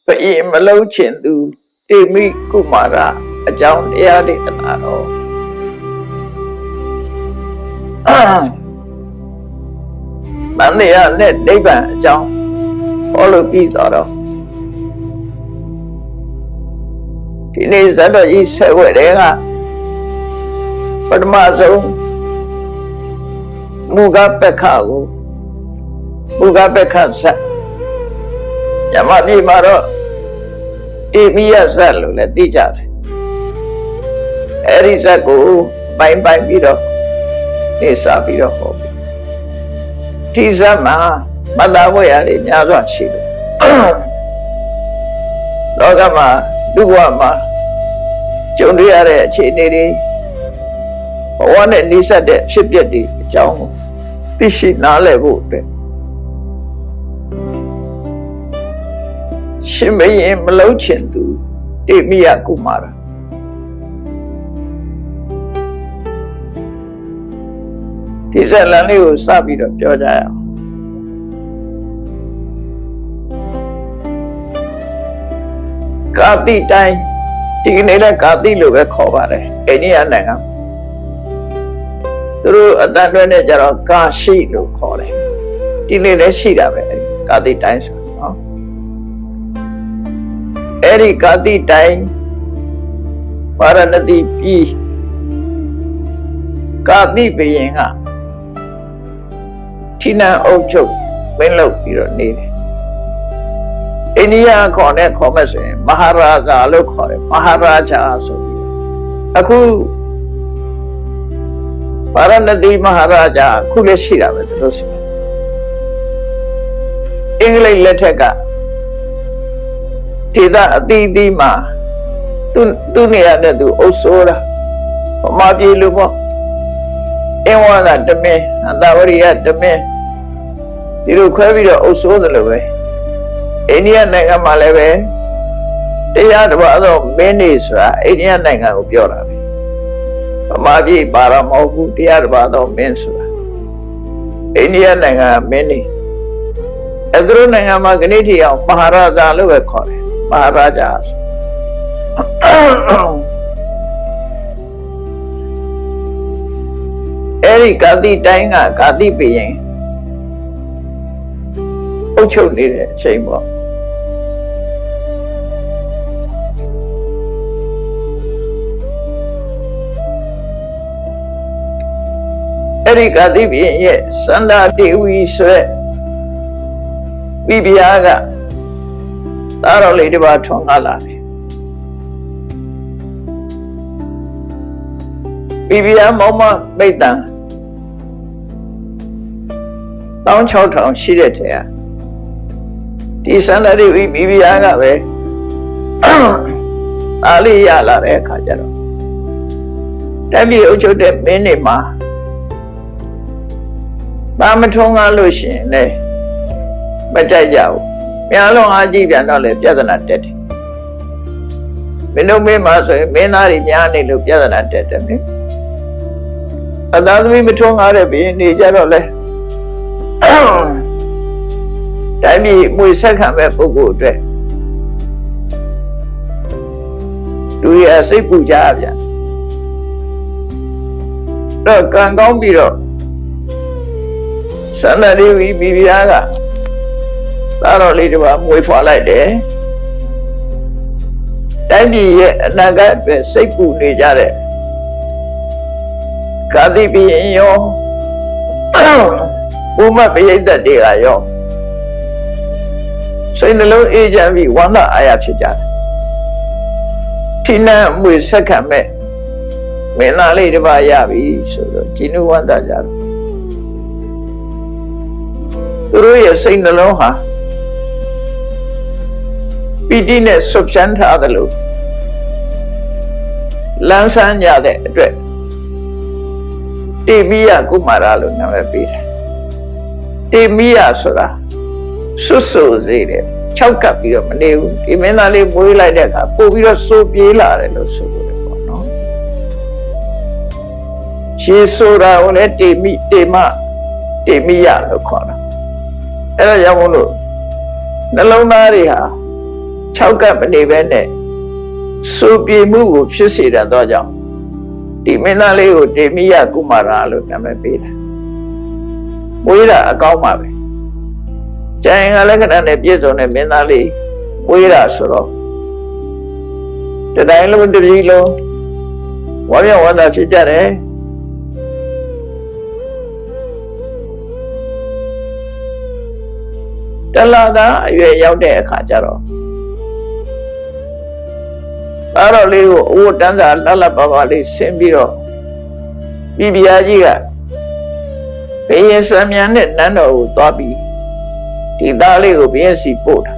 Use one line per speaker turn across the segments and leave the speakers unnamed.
ဘယင်မလုံးချင်သူတေမိကုမာရအကြောင်းတရားဒေသနာတော်မန္တရားနဲ့နိဗ္ဗာန်အကြောင်းဟောလို့ပြီးတော့ဒီနေ့ဇတ်တော်ကြီးဆက်ဝဲတဲ့ကပထမဆုံးမူကပက္ခကိုမူကပက္ခဆက်ညမပြေမှာတော့ဧမိယဇတ်လို့လည်းသိကြတယ်အဲဒီဇတ်ကိုပိုင်းပြီးတော့နေစာပြီးတော့ဟောပြီဒီဇတ်မှာမတ္တဝေရတွေများစွာရှိတယ်လောကမှာလူဘဝမှာကြုံတွေ့ရတဲ့အခြေအနေတွေဘဝနဲ့နှိစက်တဲ့ဖြစ်ပျက်တွေအကြောင်းကိုသိရှိနားလည်ဖို့အတွက်ရှင်ဘရင်မလုံးချင်သူတေမိယကုမာရဒီဇာတ်လမ်းလေးကိုစပြီးတော့ပြောကြရအောင်ကာတိတိုင်းဒီကနေ့လည်းကာတိလို့ပဲခေါ်ပါတယ်အိန္ဒိယနိုင်ငံသူတို့အတန်တွဲနဲ့ကြတော့ကာရှိလို့ခေါ်တယ်ဒီနေ့လည်းရှိတာပဲကာတိတိုင်းဆိုနော်အဲ့ဒီကာတိတိုင်းပါရဏတိပြည်ကာတိဘုရင်ကထိနန်းအုပ်ချုပ်မင်းလုပ်ပြီးတော့နေတယ်အိန္ဒိယခေါ်မဲ့ဆိုရင်မဟာရာဇာလို့ခေါ်တယ်မဟာရာဇာဆိုပြီးအခုပါရဏတိမဟာရာဇာအခုလည်းရှိတာပဲသူတို့ရှိအင်္ဂလိပ်လက်ထက်ကဒေသအသီးသီးမှာသူနေရာနဲ့သူအုပ်စိုးတာဗမာပြည်လိုပေါ့အင်းဝါဒတမင်းအသာဝရိယတမင်းဒီလိုခွဲပြီးတော့အုပ်စိုးတယ်လို့ပဲအိန္ဒိယနိုင်ငံမှာလည်းပဲတရားတစ်ပါးသောမင်းနေဆိုတာအိန္ဒိယနိုင်ငံကိုပြောတာပဲဗမာပြည်ပါရမဟုတ်ဘူးတရားတစ်ပါးသောမင်းဆိုတာအိန္ဒိယနိုင်ငံမင်းနေအဲသူတို့နိုင်ငံမှာခဏထိအောင်မဟာရာဇာလို့ပဲခေါ်တယ်မဟာရာဇာအဲဒီကာတိတိုင်းကကာတိဘုရင်အုပ်ချုပ်နေတဲ့အချိန်ပေါ့အဲဒီကာတိဘုရင်ရဲ့စန္ဒာတေဝီဆိုတဲ့မိဖုရားကသားတော်လေးတစ်ပါးထွန်းကားလာတယ်မိဖုရားမောင်မမိတ်တန်16,000ရှိတဲ့ထဲကဒီစန္ဒာတေဝီမိဖုရားကပဲအားလေးရလာတဲ့အခါကျတော့တပည့်အုပ်ချုပ်တဲ့မင်းတွေမှာဘာမထုံးကားလို့ရှိရင်လည်းမကြိုက်ကြဘူးများလုံးအားကြီးပြန်တော့လေပြဿနာတက်တယ်မင်းတို့မင်းမှာဆိုရင်မင်းသားတွေများနေလို့ပြဿနာတက်တယ်လေအသာသမီးမထုံးကားတဲ့ဘင်းနေကြတော့လေတိုင်းပြည်မွေဆက်ခံမဲ့ပုဂ္ဂိုလ်အတွက်လူရစိတ်ပူကြပြန်တော့ကံကောင်းပြီးတော့စန္ဒာဒေဝီမိဖုရားကသားတော်လေးတစ်ပါးမွေးဖွားလိုက်တယ်တိုင်းပြည်ရဲ့အနာဂတ်အတွက်စိတ်ပူနေကြတဲ့ကာတိဘုရင်ရောဘုမပရိသတ်တွေကရောစိတ်နှလုံးအေးချမ်းပြီးဝမ်းသာအားရဖြစ်ကြတယ်ထိနန်းမွေဆက်ခံမဲ့မင်းသားလေးတစ်ပါးရပြီဆိုတော့ကြည်နူးဝမ်းသာကြတယ်သူတို့ရဲ့စိတ်နှလုံးဟာပီတိနဲ့ဆွဖြန်းထားတယ်လို့လန်းဆန်းကြတဲ့အတွက်တေမိယကုမာရလို့နာမည်ပေးတယ်တေမိယဆိုတာဆွတ်ဆိုစေတယ်6ကပ်ပြီးတော့မနေဘူးဒီမင်းသားလေးမွေးလိုက်တဲ့အခါပို့ပြီးတော့စိုးပြေးလာတယ်လို့ဆိုလို့ပေါ့နော်ရှေးဆိုတာကိုလည်းတေမိယလို့ခေါ်တာအဲ့ဒါကြောင့်မို့လို့နှလုံးသားတွေဟာ 6 ကပ်မနေပဲနဲ့စိုးပြေမှုကိုဖြစ်စေတတ်သောကြောင့်ဒီမင်းသားလေးကိုတေမိယကုမာရလို့နာမည်ပေးတာမွေးတာအကောင်းပါပဲကျန်ရင်ကလက္ခဏာနဲ့ပြည့်စုံတဲ့မင်းသားလေးမွေးတာဆိုတော့တတိုင်းလုံးတပြည်လုံးဝါမျက်ဝါသာဖြစ်ကြတယ်တလသာအရွယ်ရောက်တဲ့အခါကျတော့သားတော်လေးကိုအဝတ်တန်းစာလှလှပပလေးဆင်းပြီးတော့ပြည်ပြားကြီးကဘုရင်စံမြန်နဲ့နန်းတော်ကိုသွားပြီးဒီသားလေးကိုဘုရင်စီပို့တာ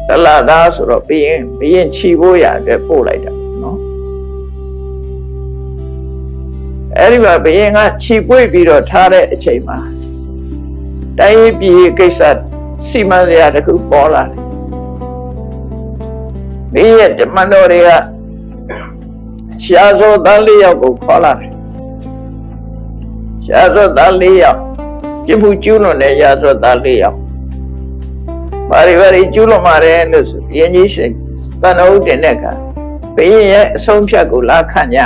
တလသားဆိုတော့ဘုရင်ချီဖို့ရအတွက်ပို့လိုက်တာနော်အဲ့ဒီမှာဘုရင်ကချီပွေ့ပြီးတော့ထားတဲ့အချိန်မှာတိုင်းပြည်ကိစ္စစီမံစရာတခုပေါ်လာတယ်ဘုရင်တမန်တော်တွေကရှားစောသား4 ယောက်ကိုခေါ်လာတယ်ရှားစောသား4 ယောက်ပြမှုကျူးလွန်တဲ့ရာဇောသား4 ယောက်ဘာတွေကျူးလွန်ပါတယ်လို့ဆိုဘုရင်ကြီးရှင်တန်တော်တင်တဲ့အခါဘုရင်ရဲ့အဆုံးဖြတ်ကိုလာခံကြ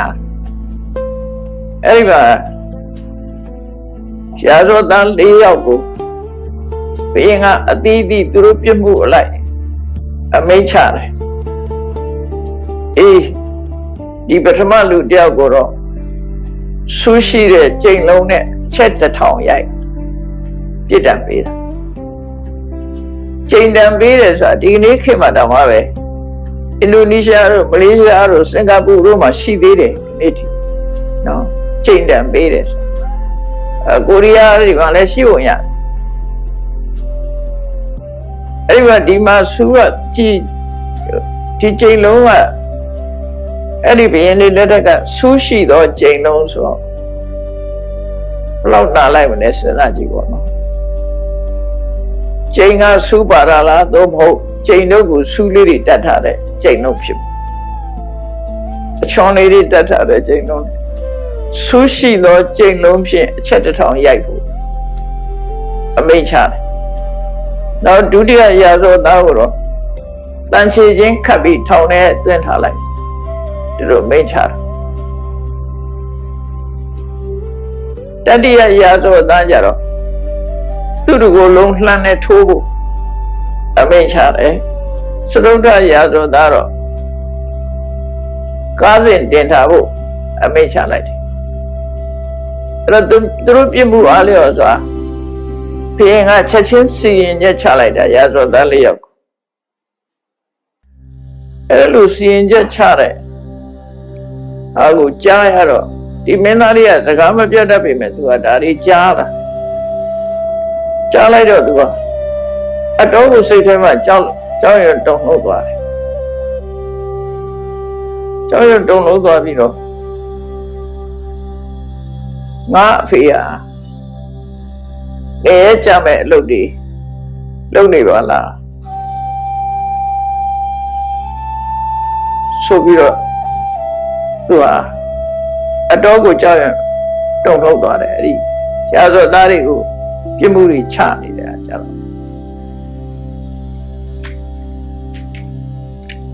အဲ့ဒီမှာရှားစောသား4 ယောက်ကိုဘုရင်ကအသီးသီးသူတို့ပြမှုအလိုက်အမိန့်ချတယ်အေးဒီပထမလူတယောက်ကိုတော့ဆူရှိတဲ့ကြိမ်လုံးနဲ့ချက်1000ရိုက်ပြစ်ဒဏ်ပေးတာကြိမ်ဒဏ်ပေးတယ်ဆိုတာဒီကနေ့ခေတ်မှာတောင်မှပဲအင်ဒိုနီးရှားတို့မလေးရှားတို့စင်ကာပူတို့မှာရှိသေးတယ်ဒီနေ့ထိနော်ကြိမ်ဒဏ်ပေးတယ်ကိုရီးယားတွေကလည်းရှိဝင်ရတယ်အဲ့ဒီမှာဒီမှာဆူကကြည်ဒီကြိမ်လုံးကအဲ့ဒီဘုရင်လေးလက်ထက်ကဆူးရှိသောကြိမ်လုံးဆိုတော့ဘယ်လောက်နာလိုက်မလဲစဉ်းစားကြည့်ပေါ့နော်ကြိမ်ကဆူးပါရလားသို့မဟုတ်ကြိမ်တို့ကိုဆူးလေးတွေတတ်ထားတဲ့ကြိမ်လုံးဖြစ်အချွန်လေးတွေတတ်ထားတဲ့ကြိမ်လုံးဆူးရှိသောကြိမ်လုံးဖြင့်အချက်1000ရိုက်ဖို့အမိန့်ချတယ်နောက်ဒုတိယရာဇောသားကိုတော့တန်ချေချင်းခတ်ပြီးထောင်ထဲသွင်းထားလိုက်ဒီလိုမိန့်ချတာတတိယရာဇောသားကြတော့သူ့ကိုယ်လုံးလှမ်းနဲ့ထိုးဖို့အမိန့်ချတယ်စတုတ္ထရာဇောသားတော့ကားစဉ်တင်ထားဖို့အမိန့်ချလိုက်တယ်အဲ့တော့သူတို့ပြစ်မှုအားလျော်စွာဘုရင်ကချက်ချင်းစီရင်ချက်ချလိုက်တာရာဇောသား4 ယောက်အဲ့လိုစီရင်ချက်ချတဲ့အားကိုကြားရတော့ဒီမင်းသားလေးကစကားမပြတ်တတ်ပေမဲ့သူကဒါလေးကြားလိုက်တော့သူကအတော်ကိုစိတ်ထဲမှာကြောက်ရွံ့တုန်လှုပ်သွားတယ်ကြောက်ရွံ့တုန်လှုပ်သွားပြီးတော့ငါအဖေဟာကြမဲ့အလုပ်တွေလုပ်နေပါလားဆိုပြီးတော့သူကအတော်ကိုကြောက်ရွံ့တုန်လှုပ်သွားတယ်အဲ့ဒီရာဇောသားတွေကိုပြစ်မှုတွေချနေတယ်ကြတော့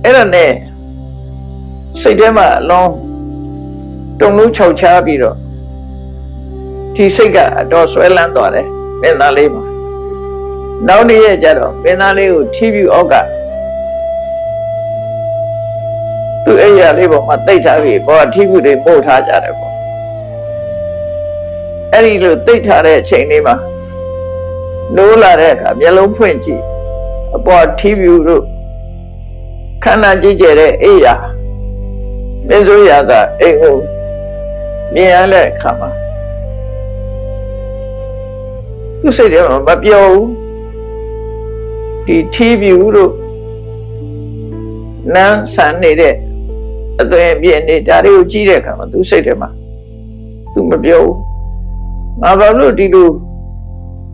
အဲ့ဒါနဲ့စိတ်ထဲမှာအလုံးတုန်လှုပ်ခြောက်ခြားပြီးတော့ဒီစိတ်ကအတော်ဆွဲလန်းသွားတယ်မင်းသားလေးမှာနောက်နေ့ရက်ကျတော့မင်းသားလေးကိုထီးပြူအောက်ကသူ့အိယာလေးပေါ်မှာတိတ်ထားပြီးပေါ်ထီးပြူတွေပို့ထားကြတယ်ပေါ့အဲ့ဒီလိုတိတ်ထားတဲ့အချိန်လေးမှာနိုးလာတဲ့အခါမျက်လုံးဖွင့်ကြည့်အပေါ်ထီးပြူတို့ခန္ဓာကြည့်ကြတဲ့အိယာမြတ်စွာဘုရားကအိမ်ကိုမြင်ရတဲ့အခါမှာသူစိတ်ထဲမှာမပြောဘူးဒီထီးပြူတို့နန်းဆန်နေတဲ့အသွင်ပြည့်နေဒါတွေကိုကြည့်တဲ့အခါမှာသူစိတ်ထဲမှာသူမပြောဘူးငါဘာလို့ဒီလို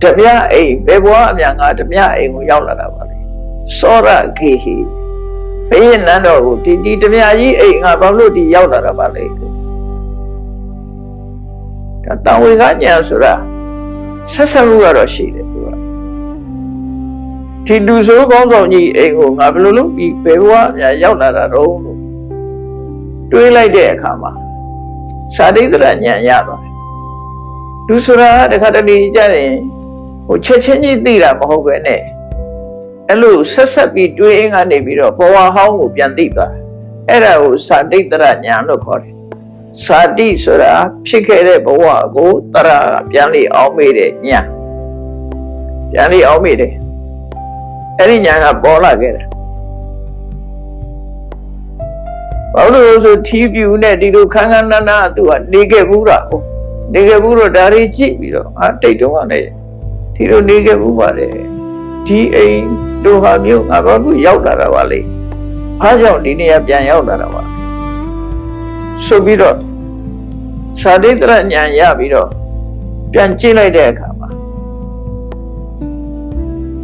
ဓမြအိမ်ဘယ်ဘွားအများငါဓမြအိမ်ကိုရောက်လာတာပါလဲစောရခေဟိဘယ်နန်းတော်ကိုဒီဓမြကြီးအိမ်ငါဘာလို့ဒီရောက်လာတာပါလဲဒါတဝေကညာဆိုတာဆက်ဆံမှုကတော့ရှိတယ်သူက ဒီလူဆိုးကောင်းဆောင်ကြီးအိမ်ကိုငါဘယ်လိုလုပ်ပြီးဘယ်ဘဝရောက်လာတာတော့လို့တွေးလိုက်တဲ့အခါမှာစာတိတ်တရဉာဏ်ရသွားတယ်လူဆိုတာတခါတလေကြရင်ဟိုချက်ချင်းကြီးသိတာမဟုတ်ပဲနဲ့အဲ့လိုဆက်ဆက်ပြီးတွေးအင်းကနေပြီးတော့ဘဝဟောင်းကိုပြန်သိသွားတယ်အဲ့ဒါကိုစာတိတ်တရဉာဏ်လို့ခေါ်တယ်စာတိဆိုတာဖြစ်ခဲ့တဲ့ဘဝကိုတရပြန်လေအောင်မေးတဲ့ဉာဏ်ပြန်လေအောင်မေးတယ်အဲ့ဒီဉာဏ်ကပေါ်လာခဲ့တယ်ဘာလို့ဆိုထီးပြူနဲ့ဒီလိုခန်းခန်းနားနားသူကနေခဲ့ဘူးတာဟုတ်နေခဲ့ဘူးတော့ဒါတွေကြည့်ပြီးတော့တိတ်တုံးကလည်းဒီလိုနေခဲ့ဘူးပါတယ်ဒီအိမ်တို့ဟာမျိုးငါဘာလို့ရောက်လာတာပါလဲအားကြောင့်ဒီနေရာပြန်ရောက်လာတာပါဆိုပြီးတော့စာတိတ္တရဉာဏ်ရပြီးတော့ပြန်ကြည့်လိုက်တဲ့အခါမှာ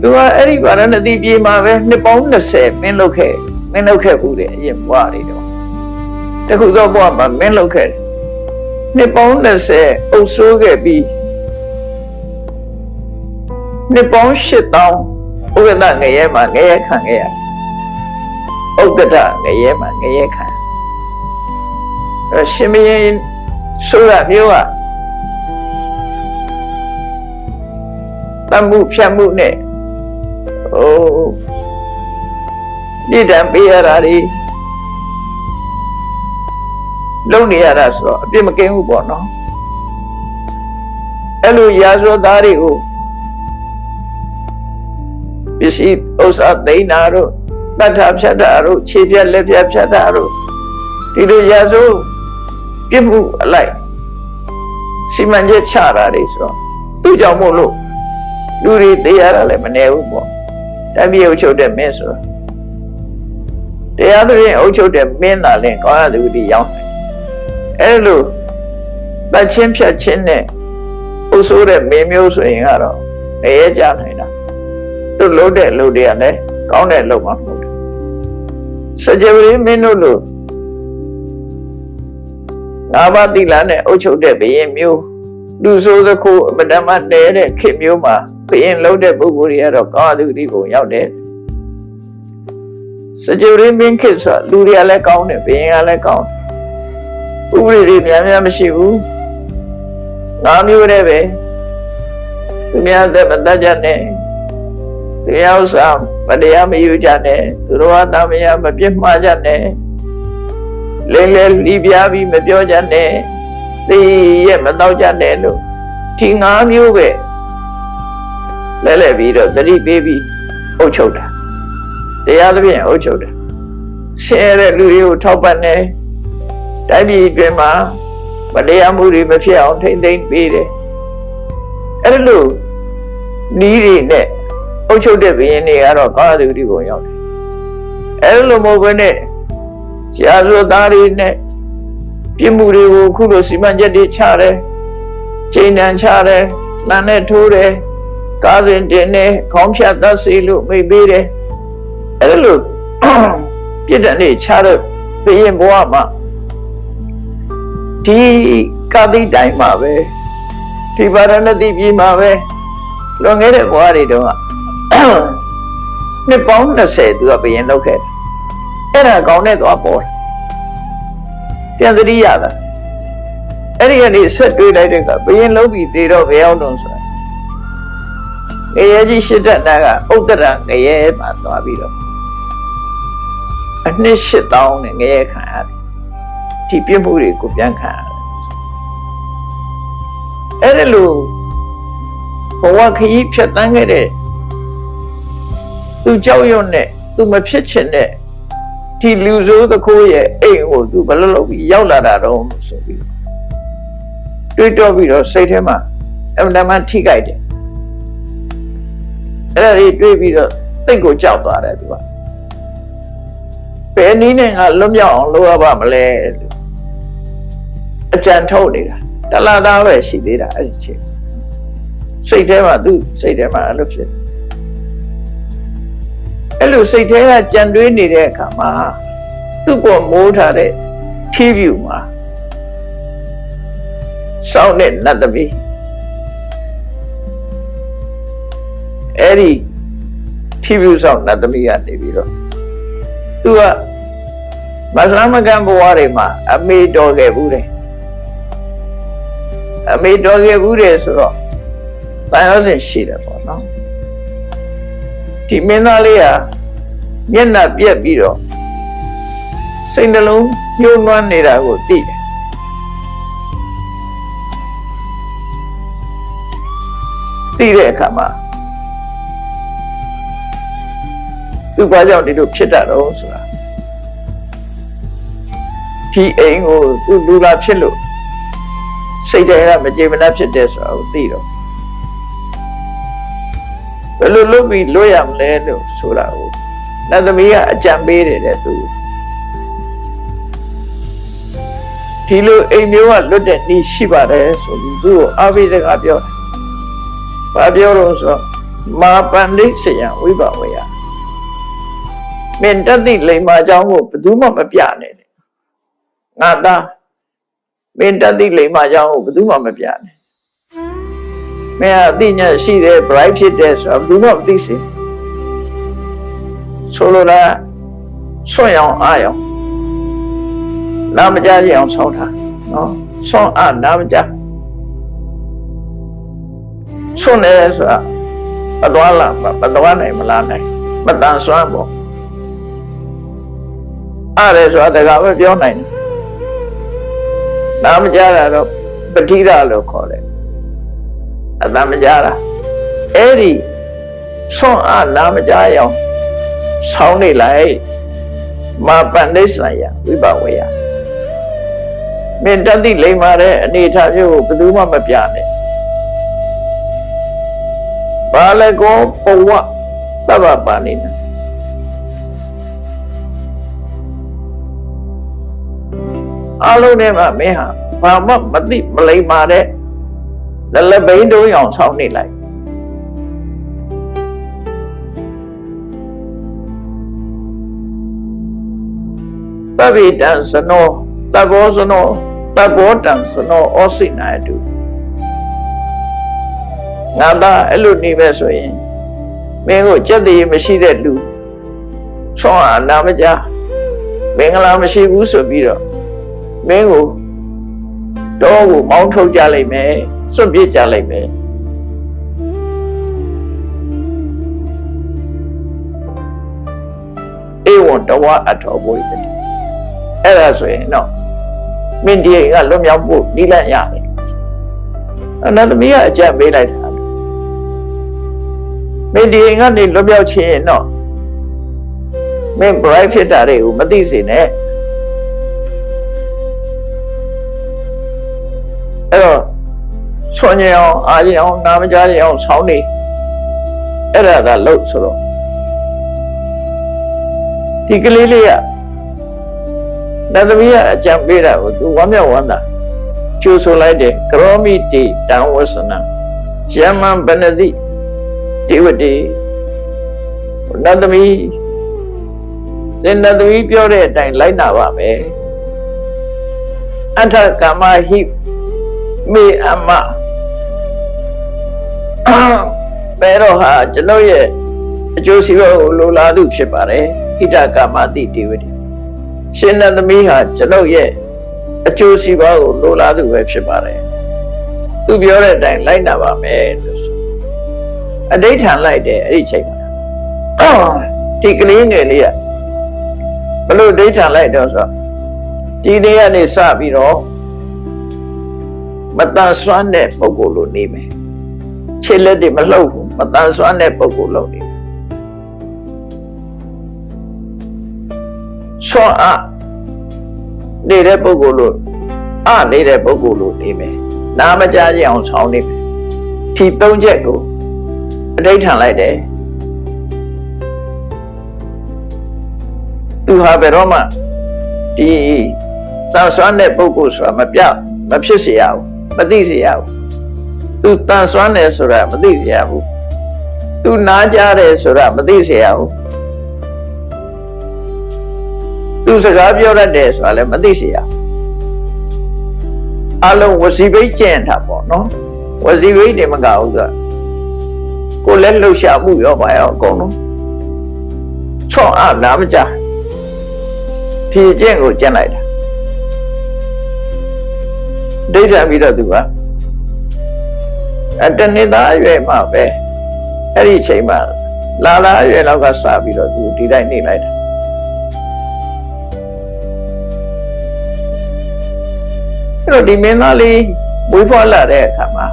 သူကအဲ့ဒီဗာရဏသီပြည်မှာပဲနှစ်ပေါင်း20မင်းလုပ်ခဲ့ဘူးတဲ့အရင်ဘဝတွေတော့တခုတော့ဘဝမှာမင်းလုပ်ခဲ့တယ်နှစ်ပေါင်း20အုပ်ဆိုးခဲ့ပြီးနှစ်ပေါင်း8000ဥက္ကဋငရဲမှာငရဲခံခဲ့ရဥက္ကဋငရဲမှာငရဲခံရှင်မင်းဆိုရမျိုးကတမှုဖြတ်မှုနဲ့ဒီတံပေးရတာတွေလုပ်နေရတာဆိုတော့အပြစ်မကင်းဘူးပေါ့နော်အဲ့လိုရာဇဝတ်သားတွေကိုပစ္စည်းဥစ္စာသိမ်းတာတို့တတ်တာဖြတ်တာတို့ခြေပြက်လက်ပြက်ဖြတ်တာတို့ဒီလိုရာဇဝတ်ပြစ်မှုအလိုက်စီမံချက်ချတာတွေဆိုတော့သူ့ကြောင့်မို့လို့လူတွေတရားရလည်းမနေဘူးပေါ့တပည့်အုပ်ချုပ်တဲ့မင်းဆိုတော့တရားသဖြင့်အုပ်ချုပ်တဲ့မင်းသာလင်ကောင်းရသူတွေရောက်တယ်အဲ့လိုတတ်ချင်းဖြတ်ချင်းနဲ့အုပ်ဆိုးတဲ့မင်းမျိုးဆိုရင်ကတော့ရဲကြနိုင်တာသူလို့တဲ့လူတွေကလည်းကောင်းတဲ့လုပ်မှာမဟုတ်ဘူးစကြဝဠာမင်းတို့လို့ငါးပါးသီလနဲ့အုပ်ချုပ်တဲ့ဘုရင်မျိုးလူဆိုးသခိုးအမတမတဲတဲ့ခေတ်မျိုးမှာဘုရင်လုပ်တဲ့ပုဂ္ဂိုလ်တွေကတော့ကောင်းသူတိကိုရောက်တယ်စကြဝဠာမင်းခေတ်ဆိုလူတွေကလည်းကောင်းတယ်ဘုရင်ကလည်းကောင်းဥပဒေတွေများများမရှိဘူးငါမျိုးတဲ့ပဲသူများတဲ့မတတ်ကြနဲ့တရားဥစ္စာမတရားမယူကြနဲ့သူတော်ဘာသာမယာမပြစ်မှားကြနဲ့လဲလီပြားပြီးမပြောကြနဲ့သိရဲ့မတော့ကြနဲ့လို့ဒီငါးမျိုးပဲလဲပြီးတော့သတိပေးပြီးအုပ်ချုပ်တာတရားသဖြင့်အုပ်ချုပ်တာဆဲတဲ့လူတွေကိုထောက်ပံ့တယ်တိုင်းပြည်အတွင်းမှာမတရားမှုတွေမဖြစ်အောင်ထိမ့်သိမ်းပေးတယ်အဲ့လိုနီးတွေနဲ့အုပ်ချုပ်တဲ့ဘုရင်တွေကတော့ကောင်းသူတိကိုရောက်တယ်အဲ့လိုမဟုတ်ဘဲနဲ့ရာဇဝတ်သားတွေနဲ့ပြစ်မှုတွေကိုခုလိုစီမံချက်တွေချတယ်ချိန်တန်ချတယ်လမ်းနဲ့ထိုးတယ်ကားစဉ်တင်တယ်ခေါင်းဖြတ်သတ်စေလို့မိတ်ပေးတယ်အဲ့လိုပြစ်ဒဏ်တွေချတဲ့ဘုရင်ဘဝမှာဒီကာတိတိုင်းမှာပဲဒီဗာရဏသီပြည်မှာပဲလွန်ခဲ့တဲ့ဘဝတွေတုန်းကနှစ်ပေါင်း20သူကဘုရင်လုပ်ခဲ့တယ်အဲ့ဒါကောင်းတဲ့သွားပေါ်တယ်ပြန်သတိရတာအဲ့ဒီကနေဆက်တွေးလိုက်တဲ့ကဘုရင်လုပ်ပြီးတေတော့ဘယ်အောင်တုံးဆိုတာငရဲကြီးရှစ်တက်တာကဥဒ္ဒရငရဲမှာသွားပြီးတော့အနှစ်8000နဲ့ငရဲခံရတယ်ဒီပြစ်မှုတွေကိုပြန်ခံရတယ်အဲ့ဒါလို့ဘဝခရီးဖြတ်တန်းခဲ့တဲ့သူကြောက်ရွံ့နဲ့သူမဖြစ်ချင်တဲ့ဒီလူဆိုးသခိုးရဲ့အိမ်ကိုသူဘယ်လိုလုပ်ပြီးရောက်လာတာတော့ဆိုပြီးတွေးတောပြီးတော့စိတ်ထဲမှာအမှန်တမ်းထိကြိုက်တယ်အဲ့ဒါတွေတွေးပြီးတော့စိတ်ကိုကြောက်သွားတယ်သူကဘယ်နည်းနဲ့ငါလွတ်မြောက်အောင်လုပ်ရပါမလဲအကြံထုတ်နေတာတလားသားပဲရှိသေးတာအဲ့ဒီချိန်စိတ်ထဲမှာသူစိတ်ထဲမှာအဲ့လိုဖြစ်အဲ့လိုစိတ်ထဲကကြံတွေးနေတဲ့အခါမှာသူ့ကိုမိုးထားတဲ့ထီးပြူမှာစောင်းတဲ့နတ်သမီးအဲ့ဒီထ ထီပြူဆောင်နတ်သမီးကနေပြီးတော့သူကမဆလမကံဘဝတွေမှာအမေတော်ခဲ့ဘူးတယ်အမေတော်ခဲ့ဘူးတယ်ဆိုတော့တန်ရောစဉ်ရှိတယ်ပေါ့နော်ဒီမင်းသားလေးကမျက်နှာပြက်ပြီးတော့စိတ်နှလုံးညှိုးနွမ်းနေတာကိုသိတယ်သိတဲ့အခါမှာသူဘာကြောင့်ဒီလိုဖြစ်တာတော့ဆိုတာဒီအိမ်ကိုသူလူလာဖြစ်လို့စိတ်တွေကမကြေမနပ်ဖြစ်တယ်ဆိုတာကိုသိတော့ဘယ်လိုလုပ်ပြီးလွတ်ရမလဲလို့ဆိုတာကိုနတ်သမီးကအကြံပေးတယ်တဲ့သူဒီလိုအိမ်မျိုးကလွတ်တဲ့နည်းရှိပါတယ်ဆိုပြီးသူ့ကိုအားပေးစကားပြောတယ်။ဘာပြောလို့ဆိုမာပန္တိစယံဝိဘဝယမင်းတတိလိမ္မာအကြောင်းကိုဘယ်သူမှမပြနဲ့တဲ့။ငါသားမင်းတတိလိမ္မာအကြောင်းကိုဘယ်သူမှမပြနဲ့။မင်းအသိဉာဏ်ရှိတယ် bright ဖြစ်တယ်ဆိုတာဘယ်သူမှမသိစေ။ဆိုလိုတာဆွံ့ရောင်အားရောင်နာမကြရအောင်ဆောင်းထားနော်ဆွမ်းအားနာမကြဆွမ်းတယ်ဆိုတာအသွားလာမသွားနိုင်မလားနိုင်မတန်ဆွမ်းပေါ့အားတယ်ဆိုတာတကယ်ပဲပြောနိုင်တယ်နာမကြတာတော့ပဋိဒလို့ခေါ်တယ်အတမကြတာအဲ့ဒီဆွမ်းအားနာမကြရအောင်ဆောင်းနေလိုက်မာပန္နိစ္စယဝိဘဝယမင်းတတိလိမ္မာတဲ့အနေထားမျိုးကိုဘယ်သူမှမပြနဲ့ဘာလဲကောဘဝသဗ္ဗပါဏိနအလုံးထဲမှာမင်းဟာဘာမှမသိမလိမ္မာတဲ့လက်ဘိန်းတုံးအောင်ဆောင်းနေလိုက်ပဗိတံစနောတဘောစနောတဘောတံစနောဩစိနာတုငါသားအဲ့လိုနေပဲဆိုရင်မင်းကိုကြက်တည်းမရှိတဲ့လူဆောင်းအနာမကြမင်္ဂလာမရှိဘူးဆိုပြီးတော့မင်းကိုတော့ကိုမောင်းထုတ်ကြလိုက်မယ်စွန့်ပစ်ကြလိုက်မယ်ဧဝံတဝအထောဘိတ္တိအဲ့ဒါဆိုရင်တော့မင်းဒီကလွတ်မြောက်ဖို့နိလန့်ရတယ်အနန္တမီးကအကြံပေးလိုက်တာမင်းဒီကနေလွတ်မြောက်ခြင်းတော့မင်း bright ဖြစ်တာတွေကိုမသိစေနဲ့အဲ့တော့ဆွမ်းကြအောင်အားကြအောင်နာမကြအောင်ဆောင်းနေအဲ့ဒါကလို့ဆိုတော့ဒီကလေးလေးကနတ်သမီးကအကြံပေးတာကိုသူဝမ်းမြောက်ဝမ်းသာကျိုးဆိုလိုက်တယ်ကရောမိတိတံဝဆနံယမံဘနတိတိဝတိနတ်သမီးနတ်သမီးပြောတဲ့အတိုင်းလိုက်နာပါမယ်အထကာမဟိမေအမဘယ်တော့ဟာကျွန်တော်ရဲ့အကျိုးစီးပွားကိုလိုလားသူဖြစ်ပါတယ်ဟိတကာမတိတိဝတိရှင်နတ်သမီးဟာကျွန်ုပ်ရဲ့အကျိုးစီးပွားကိုလိုလားသူပဲဖြစ်ပါတယ်သူပြောတဲ့အတိုင်းလိုက်နာပါမယ်လို့အဋိဋ္ဌံလိုက်တယ်အဲ့ဒီချိန်မှာဒီကလေးငယ်လေးကဘလို့အဋိဋ္ဌံလိုက်တော့ဆိုဒီနေ့ကနေစပြီးတော့မတန်ဆွမ်းတဲ့ပုဂ္ဂိုလ်လိုနေမယ်ခြေလက်တွေမလှုပ်ဘူးမတန်ဆွမ်းတဲ့ပုဂ္ဂိုလ်လိုနေဆွမ်းအားနေတဲ့ပုဂ္ဂိုလ်လို့နေတဲ့ပုဂ္ဂိုလ်လို့နေမယ်နာမကြရအောင်ဆောင်းနေမယ်ဒီ၃ချက်ကိုအဋိဋ္ဌံလိုက်တယ်သူဟာဘယ်တော့မှဒီတန်ဆွမ်းတဲ့ပုဂ္ဂိုလ်ဆိုတာမဖြစ်စေရဘူးမသိစေရဘူးသူတန်ဆွမ်းတယ်ဆိုတာမသိစေရဘူးသူနားကြတယ်ဆိုတာမသိစေရဘူးသူစကားပြောတတ်တယ်ဆိုတာလည်းမသိစေရအလုံးဝစီဘိတ်ကျင့်တာပေါ့နော်ဝစီဘိတ်တွေမကဘူးဆိုကိုလည်းလှုပ်ရှားမှုရောပါရောအကုန်လုံး ချော့အနာမကြဖြည့်ခြင်းကိုကျင့်လိုက်တာဒိဋ္ဌံပြီးတော့သူကတနေ့သားအရွယ်မှာပဲအဲ့ဒီချိန်မှာလာအရွယ်လောက်ကစပြီးတော့သူဒီတိုင်းနေလိုက်တာအဲ့တော့ဒီမင်းသားလေးမွေးဖွားလာတဲ့အခါမှာ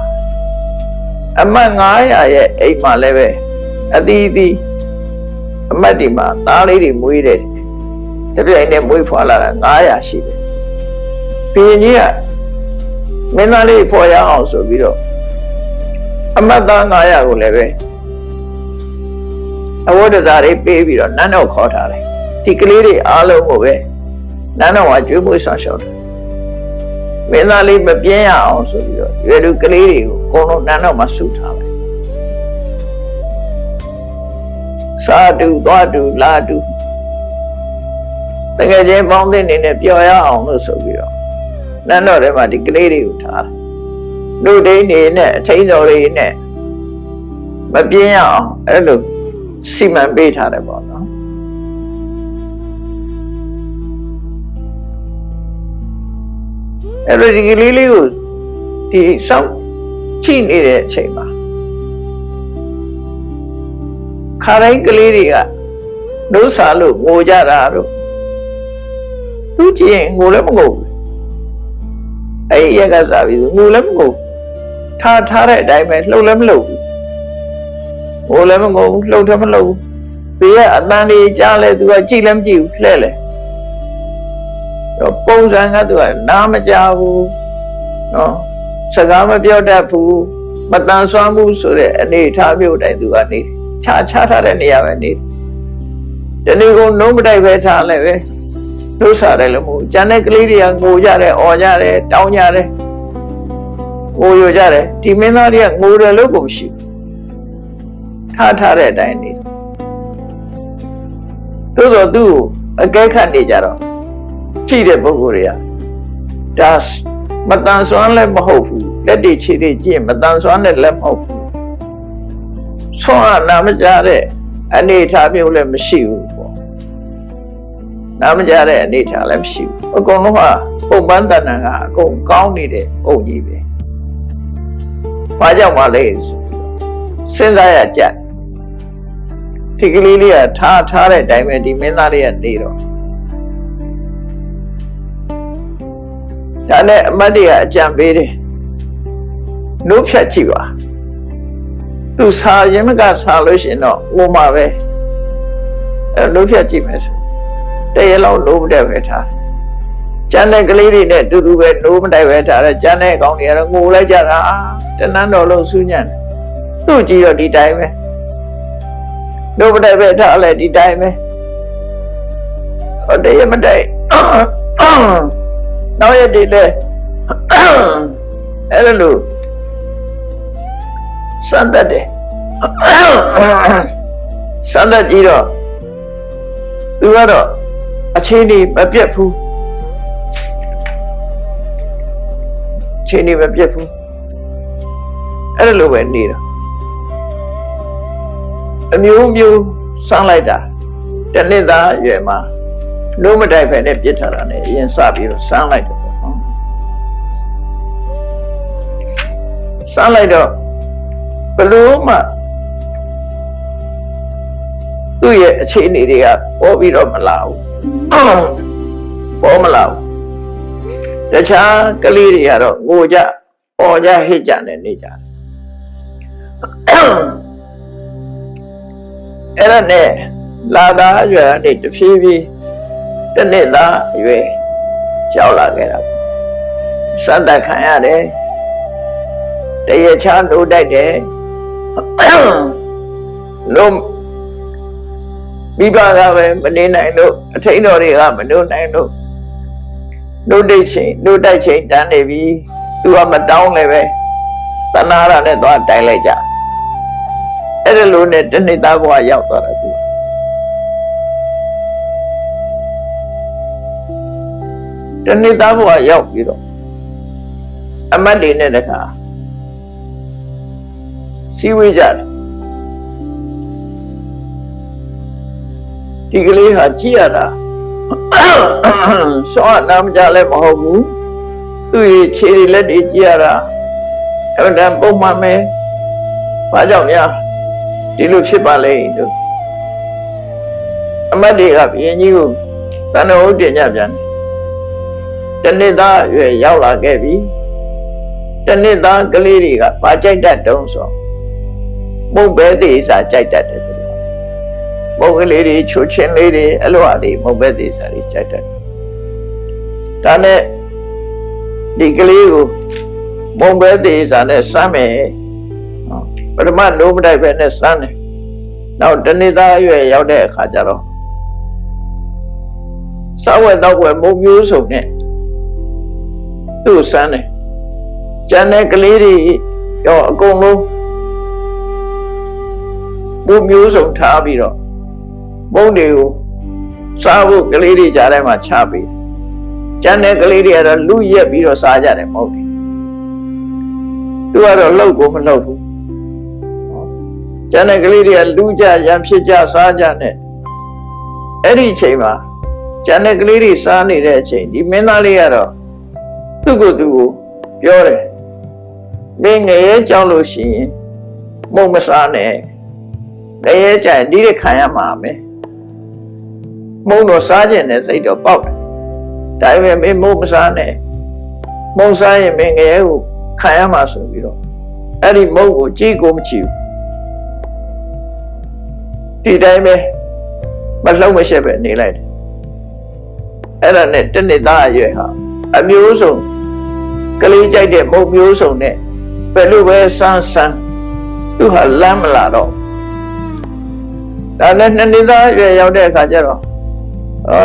အမတ်900ရဲ့အိမ်မှာလည်းပဲအသီးသီးအမတ်ဒီမှာသားလေးတွေမွေးတယ်တပြိုင်တည်းမွေးဖွားလာတာ900ရှိတယ်ဘုရင်ကြီးကမင်းသားလေးဖော်ရအောင်ဆိုပြီးတော့အမတ်သား900ကိုလည်းပဲအဝတ်တစားတွေပေးပြီးတော့နန်းတော်ခေါ်ထားတယ်ဒီကလေးတွေအားလုံးကိုပဲနန်းတော်ကကျွေးမွေးဆောင်ရှောက်တယ်မင်းသားလေးမပြင်းရအောင်ဆိုပြီးတော့ရွယ်သူကလေးတွေကိုအကုန်လုံးနန်းတော်မှာစုထားတယ်စားတူသွားတူလာတူတကယ်ချင်းပေါင်းတဲ့နေနဲ့ပျော်ရအောင်လို့ဆိုပြီးတော့နန်းတော်ထဲမှာဒီကလေးတွေကိုထားတယ်လူဒိန်းနေနဲ့အထိန်တော်တွေနဲ့မပြင်းရအောင်အဲ့လိုစီမံပေးထားတယ်ပေါ့နော်အဲ့လိုဒီကလေးလေးကိုဒီစောင့်ကြည့်နေတဲ့အချိန်မှာခါတိုင်းကလေးတွေကနှိုးစားလို့ငိုကြတာတော့သူကြည့်ရင်ငိုလည်းမငိုဘူးအဲ့ရက်ကစားပြီးငိုလည်းမငိုထားတဲ့အတိုင်းပဲလှုပ်လည်းမလှုပ်ဘူးငိုလည်းမငိုဘူးလှုပ်လည်းမလှုပ်ဘူးဘေးကအတန်လေးကြားလဲသူကကြည့်လည်းမကြည့်ဘူးလှဲ့လဲတော့ပုံစံကသူကနားမကြားဘူးနော်စကားမပြောတတ်ဘူးမတန်ဆွမ်းဘူးဆိုတဲ့အနေအထားမျိုးတိုင်းသူကနေခြားထားတဲ့နေရာပဲနေတနေ့ကနှုံးမတိုက်ပဲထားလဲပဲနှုတ်စားတယ်လို့မဟုတ်ကျန်တဲ့ကလေးတွေကငိုကြတယ်အော်ကြတယ်တောင်းကြတယ်ငိုရကြတယ်ဒီမင်းသားတွေကငိုတယ်လို့ကိုမရှိဘူးထားတဲ့အတိုင်းနေသို့တော့သူ့ကိုအကဲခတ်နေကြတော့ကြည့်တဲ့ပုဂ္ဂိုလ်တွေကဒါမတန်ဆွမ်းလည်းမဟုတ်ဘူးလက်တွေခြေတွေကြည့်မတန်ဆွမ်းတဲ့လည်းမဟုတ်ဘူးဆွမ်းအနာမကြတဲ့အနေထားမျိုးလည်းမရှိဘူးပေါ့နာမကြတဲ့အနေထားလည်းမရှိဘူးအကုန်လုံးကပုံပန်းတဏ္ဍာကအကုန်ကောင်းနေတဲ့ပုံကြီးပဲဘာကြောင့်မလဲစဉ်းစားရကြဒီကလေးလေးကထားတဲ့အတိုင်းပဲဒီမင်းသားလေးကနေတော့ဒါနဲ့အမတ်တွေကအကြံပေးတယ်နှုတ်ဖြတ်ကြည့်ပါသူစားရင်မကစားလို့ရှင်တော့ဟိုမှာပဲနှုတ်ဖြတ်ကြည့်မယ်ဆိုတရလောက်နှုတ်မတက်ပဲထားကျန်တဲ့ကလေးတွေနဲ့တူတူပဲနှုတ်မတက်ပဲထားတယ်ကျန်တဲ့အကောင်တွေကတော့ငိုလိုက်ကြတာတနန်းတော်လုံးစူးညံ့သူ့ကြည့်တော့ဒီတိုင်းပဲနှုတ်မတက်ပဲထားလဲဒီတိုင်းပဲဟောတရမတက်နောက်ရတည်းလေအဲ့လိုစမ်းတတ်တယ်စမ်းတတ်ကြည့်တော့သူကတော့အချိန်ကြီးမပြတ်ဘူးအချိန်ကြီးမပြတ်ဘူးအဲ့လိုပဲနေတော့အမျိုးမျိုးစမ်းလိုက်တာတနှစ်သားအရွယ်မှာလုံးမတိုက်ဖက်နဲ့ပြစ်ထားတာနဲ့အရင်စပြီးတော့စမ်းလိုက်တယ်ပေါ့နော်စမ်းလိုက်တော့ဘလို့မှသူ့ရဲ့အခြေအနေတွေကပေါ်ပြီးတော့မလာဘူးပေါ်မလာဘူးတခြားကလေးတွေကတော့ငိုကြအော်ကြဟစ်ကြနဲ့နေကြတယ်အဲ့ဒါနဲ့လာသားအရွယ်ကနေတဖြည်းဖြည်းတနေ့သားအရွယ်ရောက်လာခဲ့တာစံတခံရတယ်တရချာလို့တိုက်တယ်လုံးမိဘကပဲမနေနိုင်လို့အထိန်တော်တွေကမလို့နိုင်လို့နှုတ်တိုက်ချိန်တန်းနေပြီသူကမတောင်းလည်းပဲတဏှာရနဲ့သွားတိုင်လိုက်ကြအဲ့ဒါလိုနဲ့တနေ့သားဘဝရောက်သွားတာသူတနေ့သားဘဝရောက်ပြီးတော့အမတ်တွေနဲ့တခါစီဝေးကြတယ် ဒီကလေးဟာကြည့်ရတာစောနာမကြလည်းမဟုတ်ဘူးသူ့ရဲ့ခြေတွေလက်တွေကြည့်ရတာအဲ့ဒါပုံမှန်ပဲဘာကြောင့်များဒီလိုဖြစ်ပါလဲတို့အမတ်တွေကဘုရင်ကြီးကိုသံတော်ဟုတ်တင်ကြပြန်တယ်တနေ့သားအရွယ်ရောက်လာခဲ့ပြီတနေ့သားကလေးတွေကဘာကြိုက်တတ်တုံးဆိုမုံပဲသေးစားကြိုက်တတ်တယ်မုံကလေးတွေချိုချင်းလေးတွေအလိုအလေးမုံပဲသေးစားတွေကြိုက်တတ်ဒါနဲ့ဒီကလေးကိုမုံပဲသေးစားနဲ့စမ်းမယ်ပထမနိုးမတိုက်ပဲနဲ့စမ်းတယ်နောက်တနေ့သားအရွယ်ရောက်တဲ့အခါကျတော့စားဝဲတော့ဝဲမုံမျိုးစုံနဲ့သူ့စမ်းတယ်ကျန်တဲ့ကလေးတွေရောအကုန်လုံးမုံမျိုးစုံထားပြီးတော့မုံတွေကိုစားဖို့ကလေးတွေကြားထဲမှာချပေးကျန်တဲ့ကလေးတွေကတော့လူရက်ပြီးတော့စားကြတယ်မဟုတ်ဘူးသူကတော့လှုပ်ကိုမလှုပ်ဘူးကျန်တဲ့ကလေးတွေကလူကြရံဖြစ်ကြစားကြနဲ့အဲ့ဒီအချိန်မှာကျန်တဲ့ကလေးတွေစားနေတဲ့အချိန်ဒီမင်းသားလေးကတော့သူ့ကိုယ်သူကိုပြောတယ်မင်းငရဲကြောက်လို့ရှိရင်မုံမစားနဲ့ငရဲကြရင်ဒီတဲ့ခံရမှာမယ်မုံတော့စားခြင်းနဲ့စိတ်တော့ပေါက်တယ်ဒါပေမဲ့မင်းမုံမစားနဲ့မုံစားရင်မင်းငရဲကိုခံရမှာဆိုပြီးတော့အဲ့ဒီမုံကိုကြည့်ကိုမချီဘူးဒီတိုင်းပဲမလှုပ်မရှက်ပဲနေလိုက်တယ်အဲ့ဒါနဲ့တနေ့သားအရွယ်ဟာအမျိုးစုံကလေးကြိုက်တဲ့မုံမျိုးစုံနဲ့ဘယ်လိုပဲစမ်းသူဟာလမ်းမလာတော့ဒါနဲ့နှစ်နှစ်သားအရွယ်ရောက်တဲ့အခါကျတော့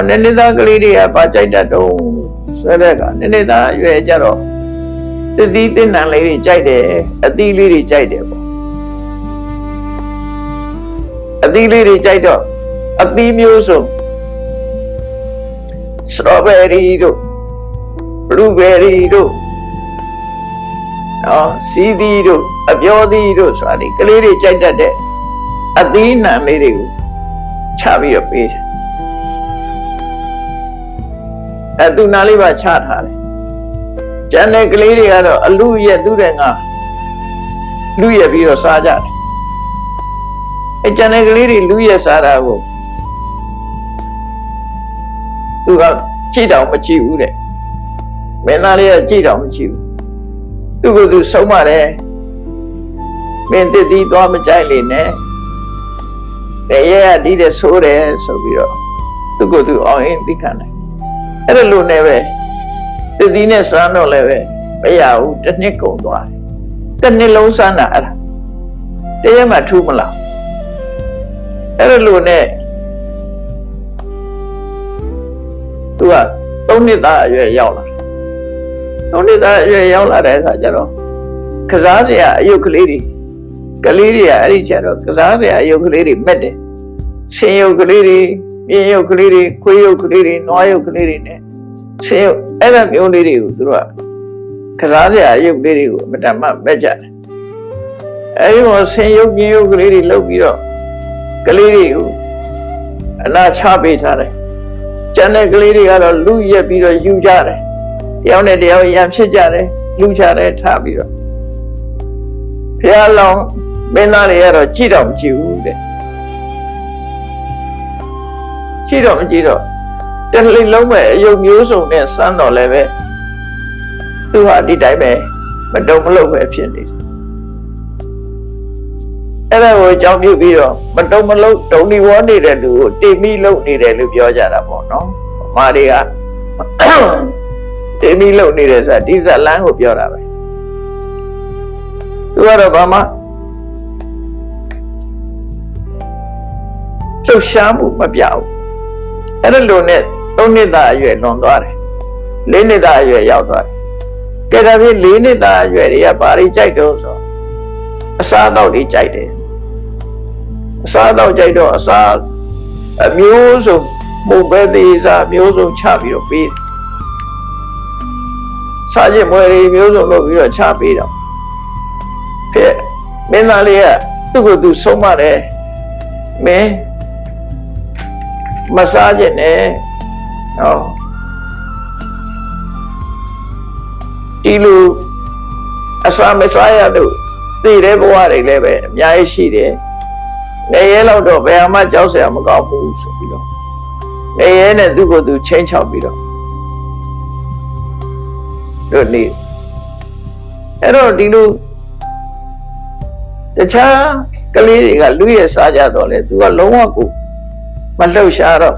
နှစ်နှစ်သားကလေးတွေကပါကြိုက်တတ်တော့ဆိုတဲ့ကနှစ်နှစ်သားအရွယ်ကျတော့သတိသင်္နံလေးတွေကြိုက်တယ်အသီးလေးတွေကြိုက်တယ်ပေါ့အသီးလေးတွေကြိုက်တော့အသီးမျိုးစုံစတော်ဘယ်ရီတို့ဘလူးဘယ်ရီတို့စီးသီးတို့အပြောသီးတို့ဆိုတာဒီကလေးတွေကြိုက်တတ်တဲ့အသီးနှံလေးတွေကိုချပြီးတော့ပေးတယ်သူနာလေးပါချထားတယ်ကျန်တဲ့ကလေးတွေကတော့အလူရက်သူတဲ့ငါလူရက်ပြီးတော့စားကြတယ်ကျန်တဲ့ကလေးတွေလူရက်စားတာကိုသူကကြည့်တော့မကြည့်ဘူးတဲ့မင်းသားလေးကကြည့်တော့မကြည့်ဘူးသူကသူဆုံးမတယ်မင်းတစ်တီးသွားမကြိုက်လေနဲ့တရေကဒီတဲ့ဆိုးတယ်ဆိုပြီးတော့သူကသူအောင်ရင်သိခံတယ်အဲ့ဒါလိုနဲ့ပဲတစ်တီးနဲ့စားတော့လည်းပဲမရဘူးတစ်နှစ်ကုန်သွားတယ်တစ်နှစ်လုံးစားတာအဲ့ဒါတရေမှထူးမလားအဲ့ဒါလိုနဲ့သူက3နှစ်သားအရွယ်ရောက်လာ3နှစ်သားအရွယ်ရောက်လာတဲ့အခါကျတော့ကစားစရာအယုတ်ကလေးတွေကလေးတွေကအဲ့ဒီကျတော့ကစားစရာအယုတ်ကလေးတွေမက်တယ်ဆင်းယုတ်ကလေးတွေမြင်းယုတ်ကလေးတွေခွေးယုတ်ကလေးတွေနွားယုတ်ကလေးတွေနဲ့ဆင်းယုတ်အဲ့ဒါမျိုးလေးတွေကိုသူတို့ကစားစရာအယုတ်ကလေးတွေကိုအမတန်မှမက်ကြတယ်အဲ့ဒီမှာဆင်းယုတ်မြင်းယုတ်ကလေးတွေလုပ်ပြီးတော့ကလေးတွေကိုအနာချပေးထားတယ်ကျန်တဲ့ကလေးတွေကတော့လူရက်ပြီးတော့ယူကြတယ်တယောက်နဲ့တယောက်ရံဖြစ်ကြတယ်လူချတယ်ထားပြီးတော့ဖះလောင်မင်းသားတွေကတော့ကြည့်တော့မကြည့်ဘူးတဲ့ကြည့်တော့မကြည့်တော့တလိလုံးမဲ့အယုတ်မျိုးစုံနဲ့စမ်းတော့လည်းပဲသူဟာဒီတိုင်းပဲမတုံမလို့ပဲဖြစ်နေတယ်အဲ့ဒါကိုအကြောင်းပြုပြီးတော့မတုံမလို့တုံဒီဝေါ်နေတဲ့လူကိုတိမိလုံနေတယ်လို့ပြောကြတာပေါ့နော်မာတွေကတိမိလုံနေတယ်ဆိုတာဒီဇလန်းကိုပြောတာပဲသူကတော့ဘာမှလှုပ်ရှားမှုမပြဘူးအဲ့ဒါလိုနဲ့3နှစ်သားအရွယ်လွန်သွားတယ်4နှစ်သားအရွယ်ရောက်သွားတယ်ကဲဒါဖြင့်4နှစ်သားအရွယ်တွေကဘာတွေကြိုက်တော့ဆိုအစားအသောက်တွေကြိုက်တယ်အစားအသောက်ကြိုက်တော့အစားအမျိုးစုံမုံပဲသေးစားမျိုးစုံချပြီးတော့ပေးစားခြင်းမွေတွေမျိုးစုံလုပ်ပြီးတော့ချပေးတော့ဖြစ်မင်းသားလေးကသူ့ကိုယ်သူဆုံးမတယ်မင်း မစားခြင်းနဲ့ဟောဒီလိုအစာမစားရတော့သိတဲ့ဘဝတွေလည်းပဲအများကြီးရှိတယ်နေရဲလောက်တော့ဘယ်မှကြောက်စရာမကောင်းဘူးဆိုပြီးတော့နေရဲနဲ့သူ့ကိုယ်သူချင်းချောက်ပြီးတော့တို့နေအဲ့တော့ဒီလိုတခြားကလေးတွေကလူရဲ့စားကြတော့လေသူကလုံးဝကိုမလှုပ်ရှားတော့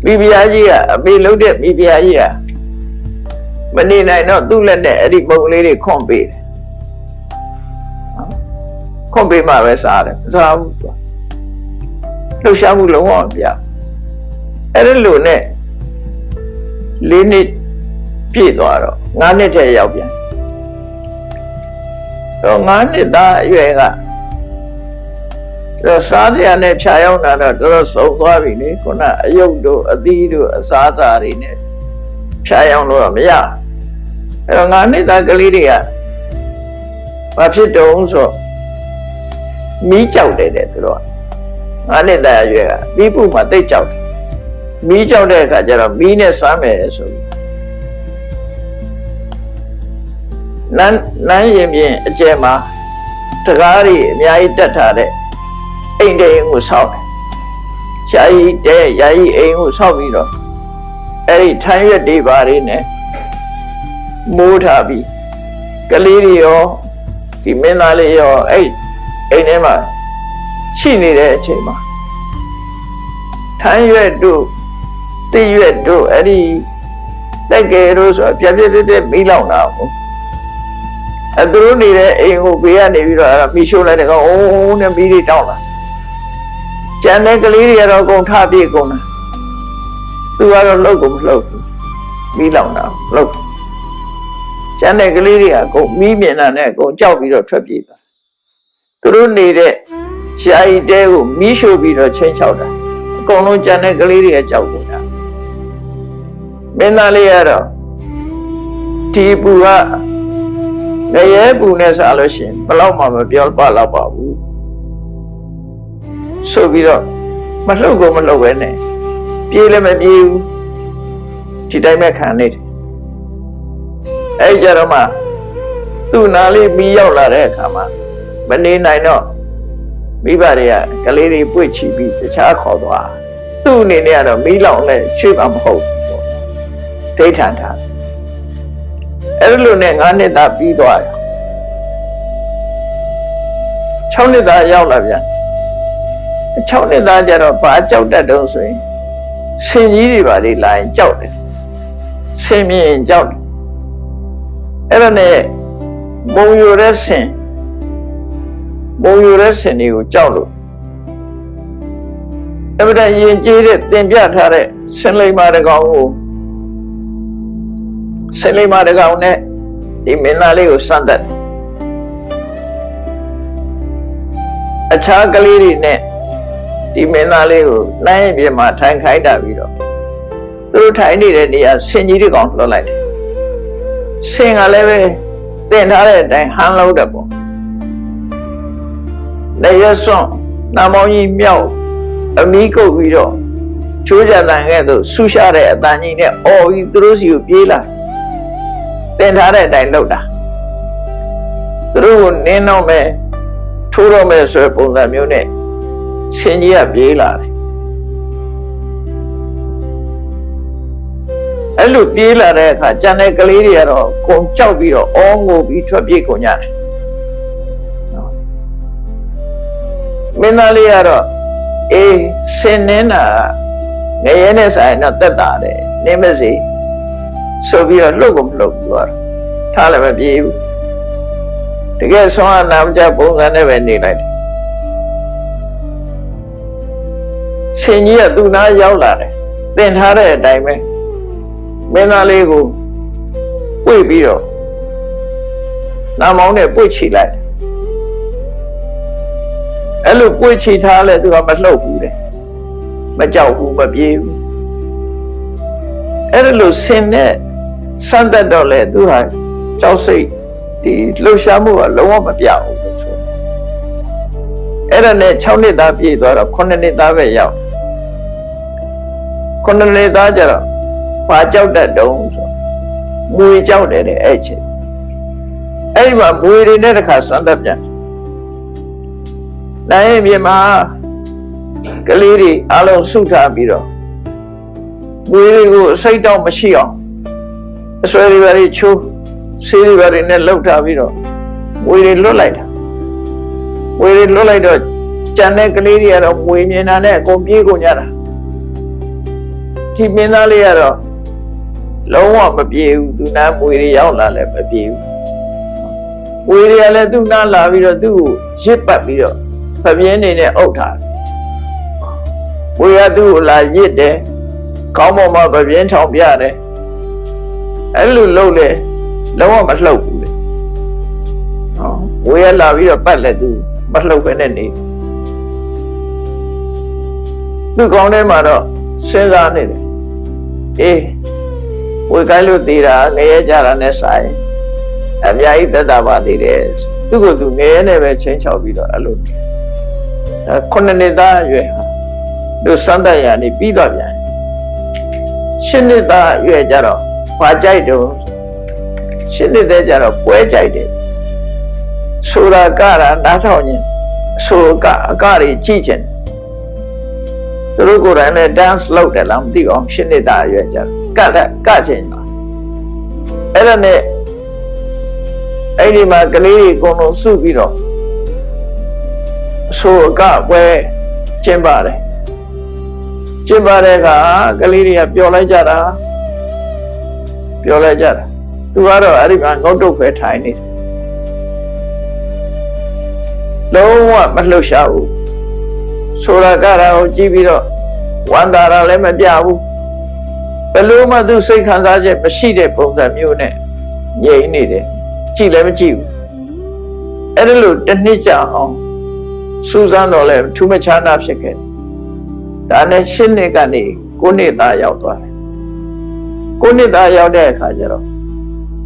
မိဖုရားကြီးကအမေလုံးတဲ့မိဖုရားကြီးကမနေနိုင်တော့သူ့လက်နဲ့အဲ့ဒီပုံလေးတွေခွန့်ပေးတယ်ခွန့်ပေးမှပဲစားတယ်မစားဘူးလှုပ်ရှားမှုလုံးဝမပြအဲ့ဒီလိုနဲ့၄နှစ်ပြည့်သွားတော့9နှစ်တည်းရောက်ပြန်တော့9နှစ်သားအရွယ်ကစားစရာနဲ့ဖြာရောက်တာတော့တော်တော်ဆုံးသွားပြီလေခုနအယုတ်တို့အသီးတို့အစားအစာတွေနဲ့ဖြာရောက်လို့တော့မရအဲ့တော့9နှစ်သားကလေးတွေကဘာဖြစ်တုံးဆိုမီးကြောက်တယ်တဲ့သူတို့က9နှစ်သားအရွယ်ကမီးပူမှတိတ်ကြောက်တယ်မီးကြောက်တဲ့အခါကျတော့မီးနဲ့စားမယ်ဆိုပြီးနန်းရင်ပြင်အကျယ်မှာတကားတွေအများကြီးတက်ထားတဲ့အိမ်တိမ်ကိုဆောက်တယ်။ရှားကြီးတဲ့ယာယီအိမ်ကိုဆောက်ပြီးတော့အဲ့ဒီထမ်းရွက်တွေပါတွေနဲ့မိုးထားပြီးကလေးတွေရောဒီမင်းသားလေးရောအဲ့အိမ်ထဲမှာရှိနေတဲ့အချိန်မှာထမ်းရွက်တို့တိရွက်တို့အဲ့ဒီတက်ကယ်တို့ဆိုပြပြပြမိလောင်တာဟုတ်သူတို့နေတဲ့အိမ်ကိုဘေးကနေပြီးတော့အဲ့ဒါမီးရှို့လိုက်တဲ့ကောင်အိုးနဲ့မီးတွေတောင်းလာကျန်တဲ့ကလေးတွေကတော့အကုန်ထပြေးကုန်တာသူကတော့လှုပ်ကုန်မလှုပ်ဘူးမီးလောင်တာလှုပ်ကျန်တဲ့ကလေးတွေကအကုန်မီးမြင်တာနဲ့အကုန်ကြောက်ပြီးတော့ထွက်ပြေးသွားသူတို့နေတဲ့ရှားရီတဲကိုမီးရှို့ပြီးတော့ချင်းချောက်တာအကုန်လုံးကျန်တဲ့ကလေးတွေကကြောက်ကုန်တာမင်းသားလေးကတော့ဒီပူကငရဲပူနဲ့စားလို့ရှိရင်ဘလောက်မှမပြောပါတော့ပါဘူးဆိုပြီးတော့မလှုပ်ကုန်မလှုပ်ပဲနဲ့ပြေးလည်းမပြေးဘူးဒီတိုင်းပဲခံနေတယ်အဲ့ကြတော့မှသူ့နာလေးမီးရောက်လာတဲ့အခါမှာမနေနိုင်တော့မိဘတွေကကလေးတွေပွေ့ချီပြီးတခြားခေါ်သွားသူ့အနေနဲ့ကတော့မီးလောင်လဲချွေးမှာမဟုတ်ဘူးပေါ့ဒိဋ္ဌံထားအဲ့လိုနဲ့9နှစ်သားပြီးသွားတယ်6နှစ်သားရောက်လာပြန်6နှစ်သားကျတော့ဘာကြောက်တတ်တုံးဆိုရင်ဆင်ကြီးတွေပါလေလာရင်ကြောက်တယ်ဆင်မြင်ကြောက်တယ်အဲ့ဒါနဲ့မုံယူတဲ့ဆင်တွေကိုကြောက်လို့အဲ့ဒါရင်ကျေးတဲ့တင်ပြထားတဲ့ဆင်လိမ္မာတကောင်ကိုဆင်လိမ္မာတကောင်နဲ့ဒီမင်းသားလေးကိုစမ်းတတ်အခြားကလေးတွေနဲ့ဒီမင်းသားလေးကိုလိုင်းပြင်မှာထိုင်ခိုင်းတာပြီးတော့သူတို့ထိုင်နေတဲ့နေရာဆင်ကြီးတွေကောင်လွှတ်လိုက်တယ်ဆင်ကလည်းပဲတင်ထားတဲ့အတိုင်းဟန်းလို့တယ်ပေါ့လက်ရွစွန့်နာမောင်းကြီးမြောက်အမီးကုတ်ပြီးတော့ချိုးကြတန်ခဲ့သူဆူရှာတဲ့အတန်ကြီးနဲ့အော်ပြီးသူတို့စီကိုပြေးလာတင်ထားတဲ့အတိုင်းလှုပ်တာသူတို့ကိုနင်းတော့မယ်ထိုးတော့မယ်ဆိုတဲ့ပုံစံမျိုးနဲ့ဆင်ကြီးကပြေးလာတယ်အဲ့လိုပြေးလာတဲ့အခါကျန်တဲ့ကလေးတွေကတော့ကုန်ကြောက်ပြီးတော့အောငိုပြီးထွက်ပြေးကုန်ကြတယ်မင်းသားလေးကတော့အေးဆင်နေတာငရဲနဲ့ဆိုင်တော့တက်တာတယ်နင်းမစီဆိုပြီးတော့လှုပ်ကုန်မလှုပ်ဘူးတော့ထားလည်းမပြေးဘူးတကယ်ဆုံးအနာမကျပုံစံနဲ့ပဲနေလိုက်တယ်ဆင်ကြီးကသူ့နားရောက်လာတယ်တင်ထားတဲ့အတိုင်းပဲမင်းသားလေးကိုပွေ့ပြီးတော့နာမောင်းနဲ့ပွေ့ချီလိုက်အဲ့လိုပွေ့ချီထားလဲသူကမလှုပ်ဘူးတဲ့မကြောက်ဘူးမပြေးဘူးအဲ့လိုဆင်နဲ့စမ်းတတ်တော့လေသူဟာကြောက်စိတ်ဒီလှုပ်ရှားမှုကလုံးဝမပြဘူးလို့ဆိုအဲ့ဒါနဲ့6နှစ်သားပြည့်သွားတော့9နှစ်သားပဲရောက် ခုနှစ်နှစ်သားကြတော့ဘာကြောက်တတ်တုံးဆိုမွေကြောက်တယ်တဲ့အဲ့ချိန်အဲ့ဒီမှာမွေတွေနဲ့တခါစမ်းသပ်ပြန်နိုင်ရင်ပြင်မှာကလေးတွေအလုံးစုထားပြီးတော့မွေတွေကိုစိတ်တော့မရှိအောင်အဆွဲတွေပါတွေချိုးဆေးတွေပါတွေနဲ့လှုပ်ထားပြီးတော့မွေတွေလွတ်လိုက်တာမွေတွေလွတ်လိုက်တော့ကြံတဲ့ကလေးတွေကတော့မွေမြင်တာနဲ့အကုန်ပြေးကုန်ကြတာဒီမင်းသားလေးကတော့လုံးဝမပြေဘူးသူနာမွေတွေရောက်လာလည်းမပြေဘူးမွေတွေကလည်းသူ့နာလာပြီးတော့သူ့ကိုရစ်ပတ်ပြီးတော့ဖပြင်းနေနဲ့အုပ်ထားမွေကသူ့ကိုလာရစ်တယ်ခေါင်းပေါ်မှာဖပြင်းထောင်ပြတယ်အဲ့လိုလုပ်လေလုံးဝမလှုပ်ဘူးလေဟောမွေကလာပြီးတော့ပတ်လက်သူမလှုပ်ပဲနဲ့နေသူ့ကောင်းထဲမှာတော့စဉ်းစားနေတယ်အေးဝေကိုင်းလို့သေးတာငရဲကြတာနဲ့ဆိုင်အများကြီးသက်သာပါသေးတယ်သူ့ကိုသူငရဲနဲ့ပဲချင်းချောက်ပြီးတော့အဲ့လိုခုနှစ်နှစ်သားအရွယ်ဟာသူစမ်းသပ်ရနေပြီးတော့ပြန်ရှစ်နှစ်သားအရွယ်ကြတော့ဘာကြိုက်တော့ရှစ်နှစ်သေးကြတော့ပွဲကြိုက်တယ်ဆိုတာကတာနားထောင်ရင်ဆိုကအကတွေကြည့်ချင်သူတို့ကိုယ်တိုင်လည်း dance လုပ်တယ်လားမသိအောင်ရှင်းနေတာအရွယ်ကြကချင်ပါအဲ့ဒါနဲ့အဲ့ဒီမှာကလေးတွေအကုန်လုံးစုပြီးတော့ဆိုအကပွဲကျင်းပါတယ်ကျင်းပါတဲ့အခါကလေးတွေကပျော်လိုက်ကြတာသူကတော့အဲ့ဒီမှာငုတ်တုတ်ပဲထိုင်နေတယ်လုံးဝမလှုပ်ရှားဘူးဆိုတာကတာကိုကြည့်ပြီးတော့ဝမ်းသာတာလည်းမပြဘူးဘယ်လိုမှသူစိတ်ခံစားချက်မရှိတဲ့ပုံစံမျိုးနဲ့ငြိမ်နေတယ်ကြည့်လည်းမကြည့်ဘူးအဲ့ဒါလို့တစ်နှစ်ကြာအောင်စူးစမ်းတော့လဲထူးမခြားနာဖြစ်ခဲ့ဒါနဲ့ရှင်းနှစ်ကနေ9နှစ်သားရောက်သွားတယ်9နှစ်သားရောက်တဲ့အခါကျတော့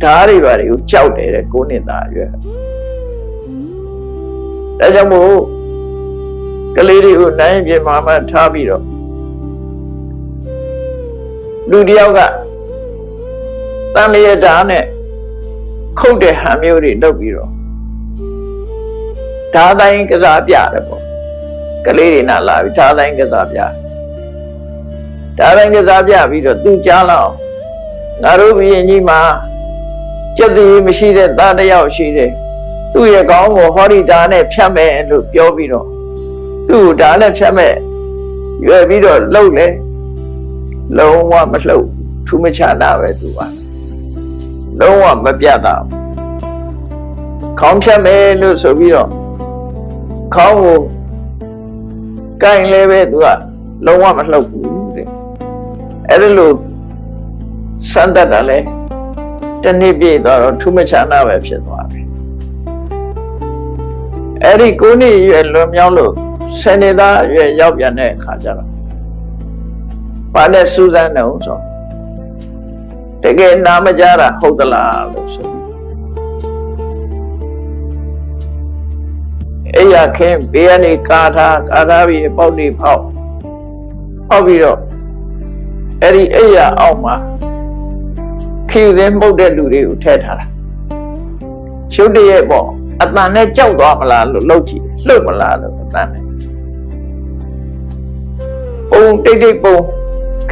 ဓာတ်တွေပါတွေကိုကြောက်တယ်တဲ့9နှစ်သားအရွယ်ဒါကြောင့်မို့ကလေးတွေကိုနိုင်ပြမှာမှထားပြီးတော့လူတယောက်ကတန်လျက်ဓာတ်နဲ့ခုတ်တဲ့ဟန်မျိုးတွေလုပ်ပြီးတော့ဓာတ်တိုင်းကစားပြတယ်ပေါ့ကလေးတွေနာလာပြီးဓာတ်တိုင်းကစားပြဓာတ်တိုင်းကစားပြပြီးတော့သူကြားလောက်ငါတို့ဘုရင်ကြီးမှာကြက်တည်းမရှိတဲ့သားတစ်ယောက်ရှိတယ်သူ့ရဲ့ခေါင်းကိုဟောဒီဓာတ်နဲ့ဖြတ်မယ်လို့ပြောပြီးတော့သူ့ဓာတ်နဲ့ဖြတ်မဲ့ရွယ်ပြီးတော့လှုပ်လေလုံးဝမလှုပ်ထူးမခြားတာပဲသူကလုံးဝမပြတ်တာခေါင်းဖြတ်မယ်လို့ဆိုပြီးတော့ခေါင်းကိုကိုင်လဲပဲသူကလုံးဝမလှုပ်ဘူးတဲ့အဲ့ဒါလို့စမ်းတတ်တာလေတနေ့ပြည့်သွားတော့ထူးမခြားတာပဲဖြစ်သွားပြီအဲ့ဒီ9နှစ်ရွယ်လွန်မြောက်လို့ဆယ်နှစ်သားအရွယ်ရောက်ပြန်တဲ့အခါကျတော့ဘာနဲ့စူးစမ်းနေအောင်ဆိုတကယ်နာမကြတာဟုတ်သလားလို့ဆိုအဲ့ရခင်ဘေးကနေကာထားပြီးပေါက်နေဖောက်ပြီးတော့အဲ့ဒီအဲ့ရအောက်မှာခေသင်းမှုတ်တဲ့လူတွေကိုထည့်ထားတာရှုပ်တရဲ့ပေါ့အတန်နဲ့ကြောက်သွားမလားလို့လှုပ်ကြည့်လှုပ်မလားလို့အတန်နဲ့ပုံတိတ်ပုံ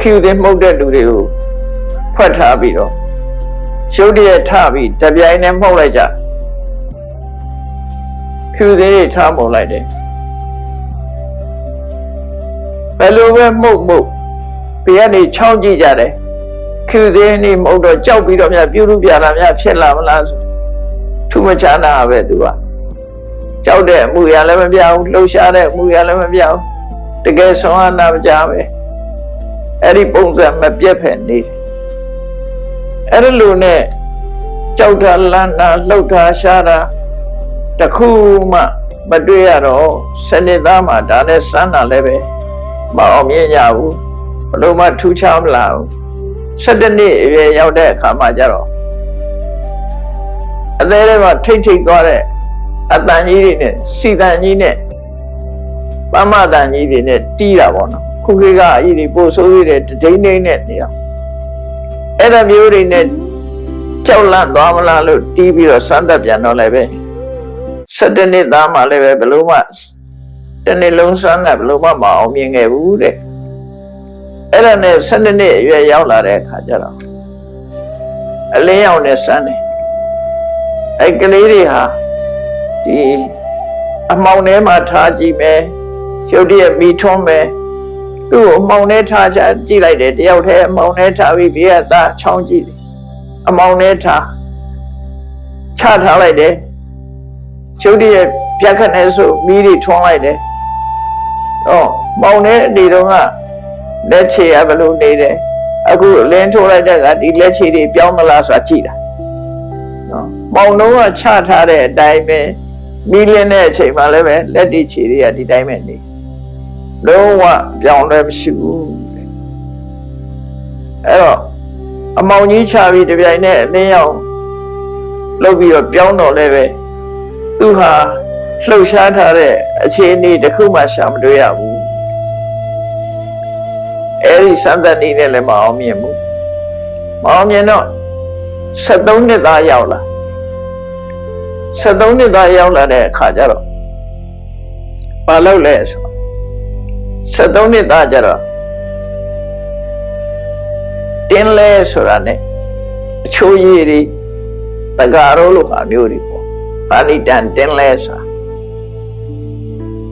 ခူတဲ့မှုတ်တဲ့လူတွေကိုဖွက်ထားပြီးတော့ရှုပ်တရဲ့ထပြီးတပြိုင်နဲ့မှုတ်လိုက်ကြခူတဲ့ထားမှုတ်လိုက်တယ်ဘယ်လိုပဲမှုတ်ဘေးကနေချောင်းကြည့်ကြတယ်ခူတဲ့နေမှုတ်တော့ကြောက်ပြီးတော့များပြုလုပ်ပြတာများဖြစ်လာမလားဆိုထူးမခြားနာပဲသူကကြောက်တဲ့အမှုရလည်းမပြဘူးလှုပ်ရှားတဲ့အမှုရလည်းမပြဘူးတကယ်ဆွမ်းအားနာမကြပဲအဲ့ဒီပုံစံမပြတ်ဖက်နေတယ်အဲ့ဒီလိုနဲ့ကြောက်တာလန့်တာလှုပ်တာရှားတာတခုမှမတွေ့ရတော့စနစ်သားမှာဒါနဲ့စမ်းတာလည်းပဲမအောင်မြင်ကြဘူးဘလို့မှထူးခြားမလာဘူး17နှစ်အရွယ်ရောက်တဲ့အခါမှကျတော့အသေးလေးမှာထိတ်သွားတဲ့အတန်ကြီးတွေနဲ့စီတန်ကြီးနဲ့ပမတန်ကြီးတွေနဲ့တီးတာပေါ့နော်ခု ခုခေတ်ကအကြီးတွေပို့ဆိုးသေးတယ်ဒိန်းဒိန်းနဲ့နေတော့အဲ့ဒါမျိုးတွေနဲ့ကြောက်လန့်သွားမလားလို့တီးပြီးတော့စမ်းသပ်ပြန်တော့လည်းပဲ17နှစ်သားမှလည်းပဲဘလို့မှတစ်နှစ်လုံးစမ်းသပ်ဘလို့မှမအောင်မြင်ခဲ့ဘူးတဲ့အဲ့ဒါနဲ့12နှစ်အရွယ်ရောက်လာတဲ့အခါကျတော့အလင်းရောက်နေစမ်းတယ်အဲ့ကလေးတွေဟာဒီအမှောင်ထဲမှာထားကြည့်မယ်ရုပ်တရက်မိထွန်းမယ်သူ့ကိုအမှောင်ထဲထားချကြည့်လိုက်တယ်တယောက်တည်းအမှောင်ထဲထားပြီးဘေးကသားချောင်းကြည့်တယ်အမှောင်ထဲထားချထားလိုက်တယ်ရုပ်တရက်ပြက်ခနဲ့ဆိုမိတွေထွန်းလိုက်တယ်မှောင်ထဲဒီတော့ကလက်ချေရဘလို့နေတယ်အခုလင်းထိုးလိုက်တဲ့ကဒီလက်ချေတွေပြောင်းမလားဆိုတာကြည့်တာမောင်လုံးကချထားတဲ့အတိုင်းပဲမီးလင်းတဲ့အချိန်မှလည်းပဲလက်တီချေတွေကဒီတိုင်းပဲနေလုံးဝပြောင်းလဲမရှိဘူးအဲ့တော့အမောင်ကြီးချပြီးတပြိုင်နက်အလင်းရောက်လုပ်ပြီးတော့ပြောင်းတော့လည်းပဲသူဟာလှုပ်ရှားထားတဲ့အခြေအနေတစ်ခုမှရှာမတွေ့ရဘူးအဲ့ဒီစံတန်နေနဲ့လည်းမအောင်မြင်ဘူးမအောင်မြင်တော့73နှစ်သားရောက်လာ73နှစ်သားရောက်လာတဲ့အခါကျတော့ဘာလုပ်လဲဆို73နှစ်သားကျတော့တင်းလဲဆိုတာ ਨੇ အချိုးရည်တွေတကားရိုးလိုဟာမျိုးတွေပေါ့ပါဠိတန်တင်းလဲဆိုတာ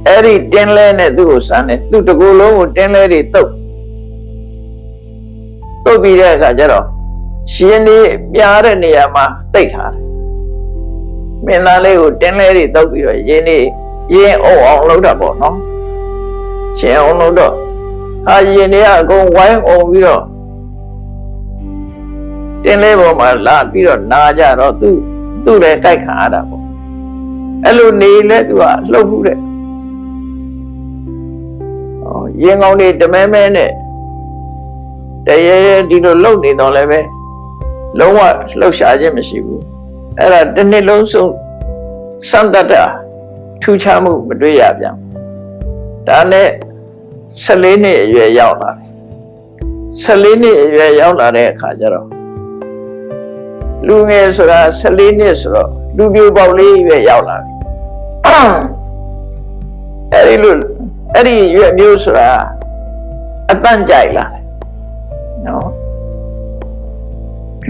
အဲ့ဒီတင်းလဲနဲ့သူ့ကိုစမ်းတယ်သူ့တကူလုံးကိုတင်းလဲတွေတုပ်ပြီးတဲ့အခါကျတော့ရှင်နေပြားတဲ့နေရာမှာတိတ်ထားတယ်မင်းသားလေးကိုတင်းလဲတွေတုပ်ပြီးတော့ရင်အုံအောင်လုပ်တာပေါ့နော်ရှင်အောင်လုပ်တော့ရင်တွေကအကုန်ဝိုင်းအောင်ပြီးတော့တင်းလဲပေါ်မှာလာပြီးတော့နာကြတော့သူ့လည်းကြိုက်ခံရတာပေါ့အဲ့လိုနေလဲသူကလှုပ်မှုတဲ့ရင်ကောင်းတွေတမဲမဲနဲ့တရေဒီလိုလှုပ်နေတော့လည်းပဲလုံးဝလှုပ်ရှားခြင်းမရှိဘူးအဲ့ဒါတစ်နှစ်လုံးစုံစံတတ်တာထူးခြားမှုမတွေ့ရပြန်ဒါနဲ့14နှစ်အရွယ်ရောက်လာတယ်14နှစ်အရွယ်ရောက်လာတဲ့အခါကျတော့လူငယ်ဆိုတာ14နှစ်ဆိုတော့လူပြိုပေါက်လေးရွယ်ရောက်လာတယ်အဲ့ဒီရွယ်မျိုးဆိုတာအတန့်ကြိုက်လာတယ်နော်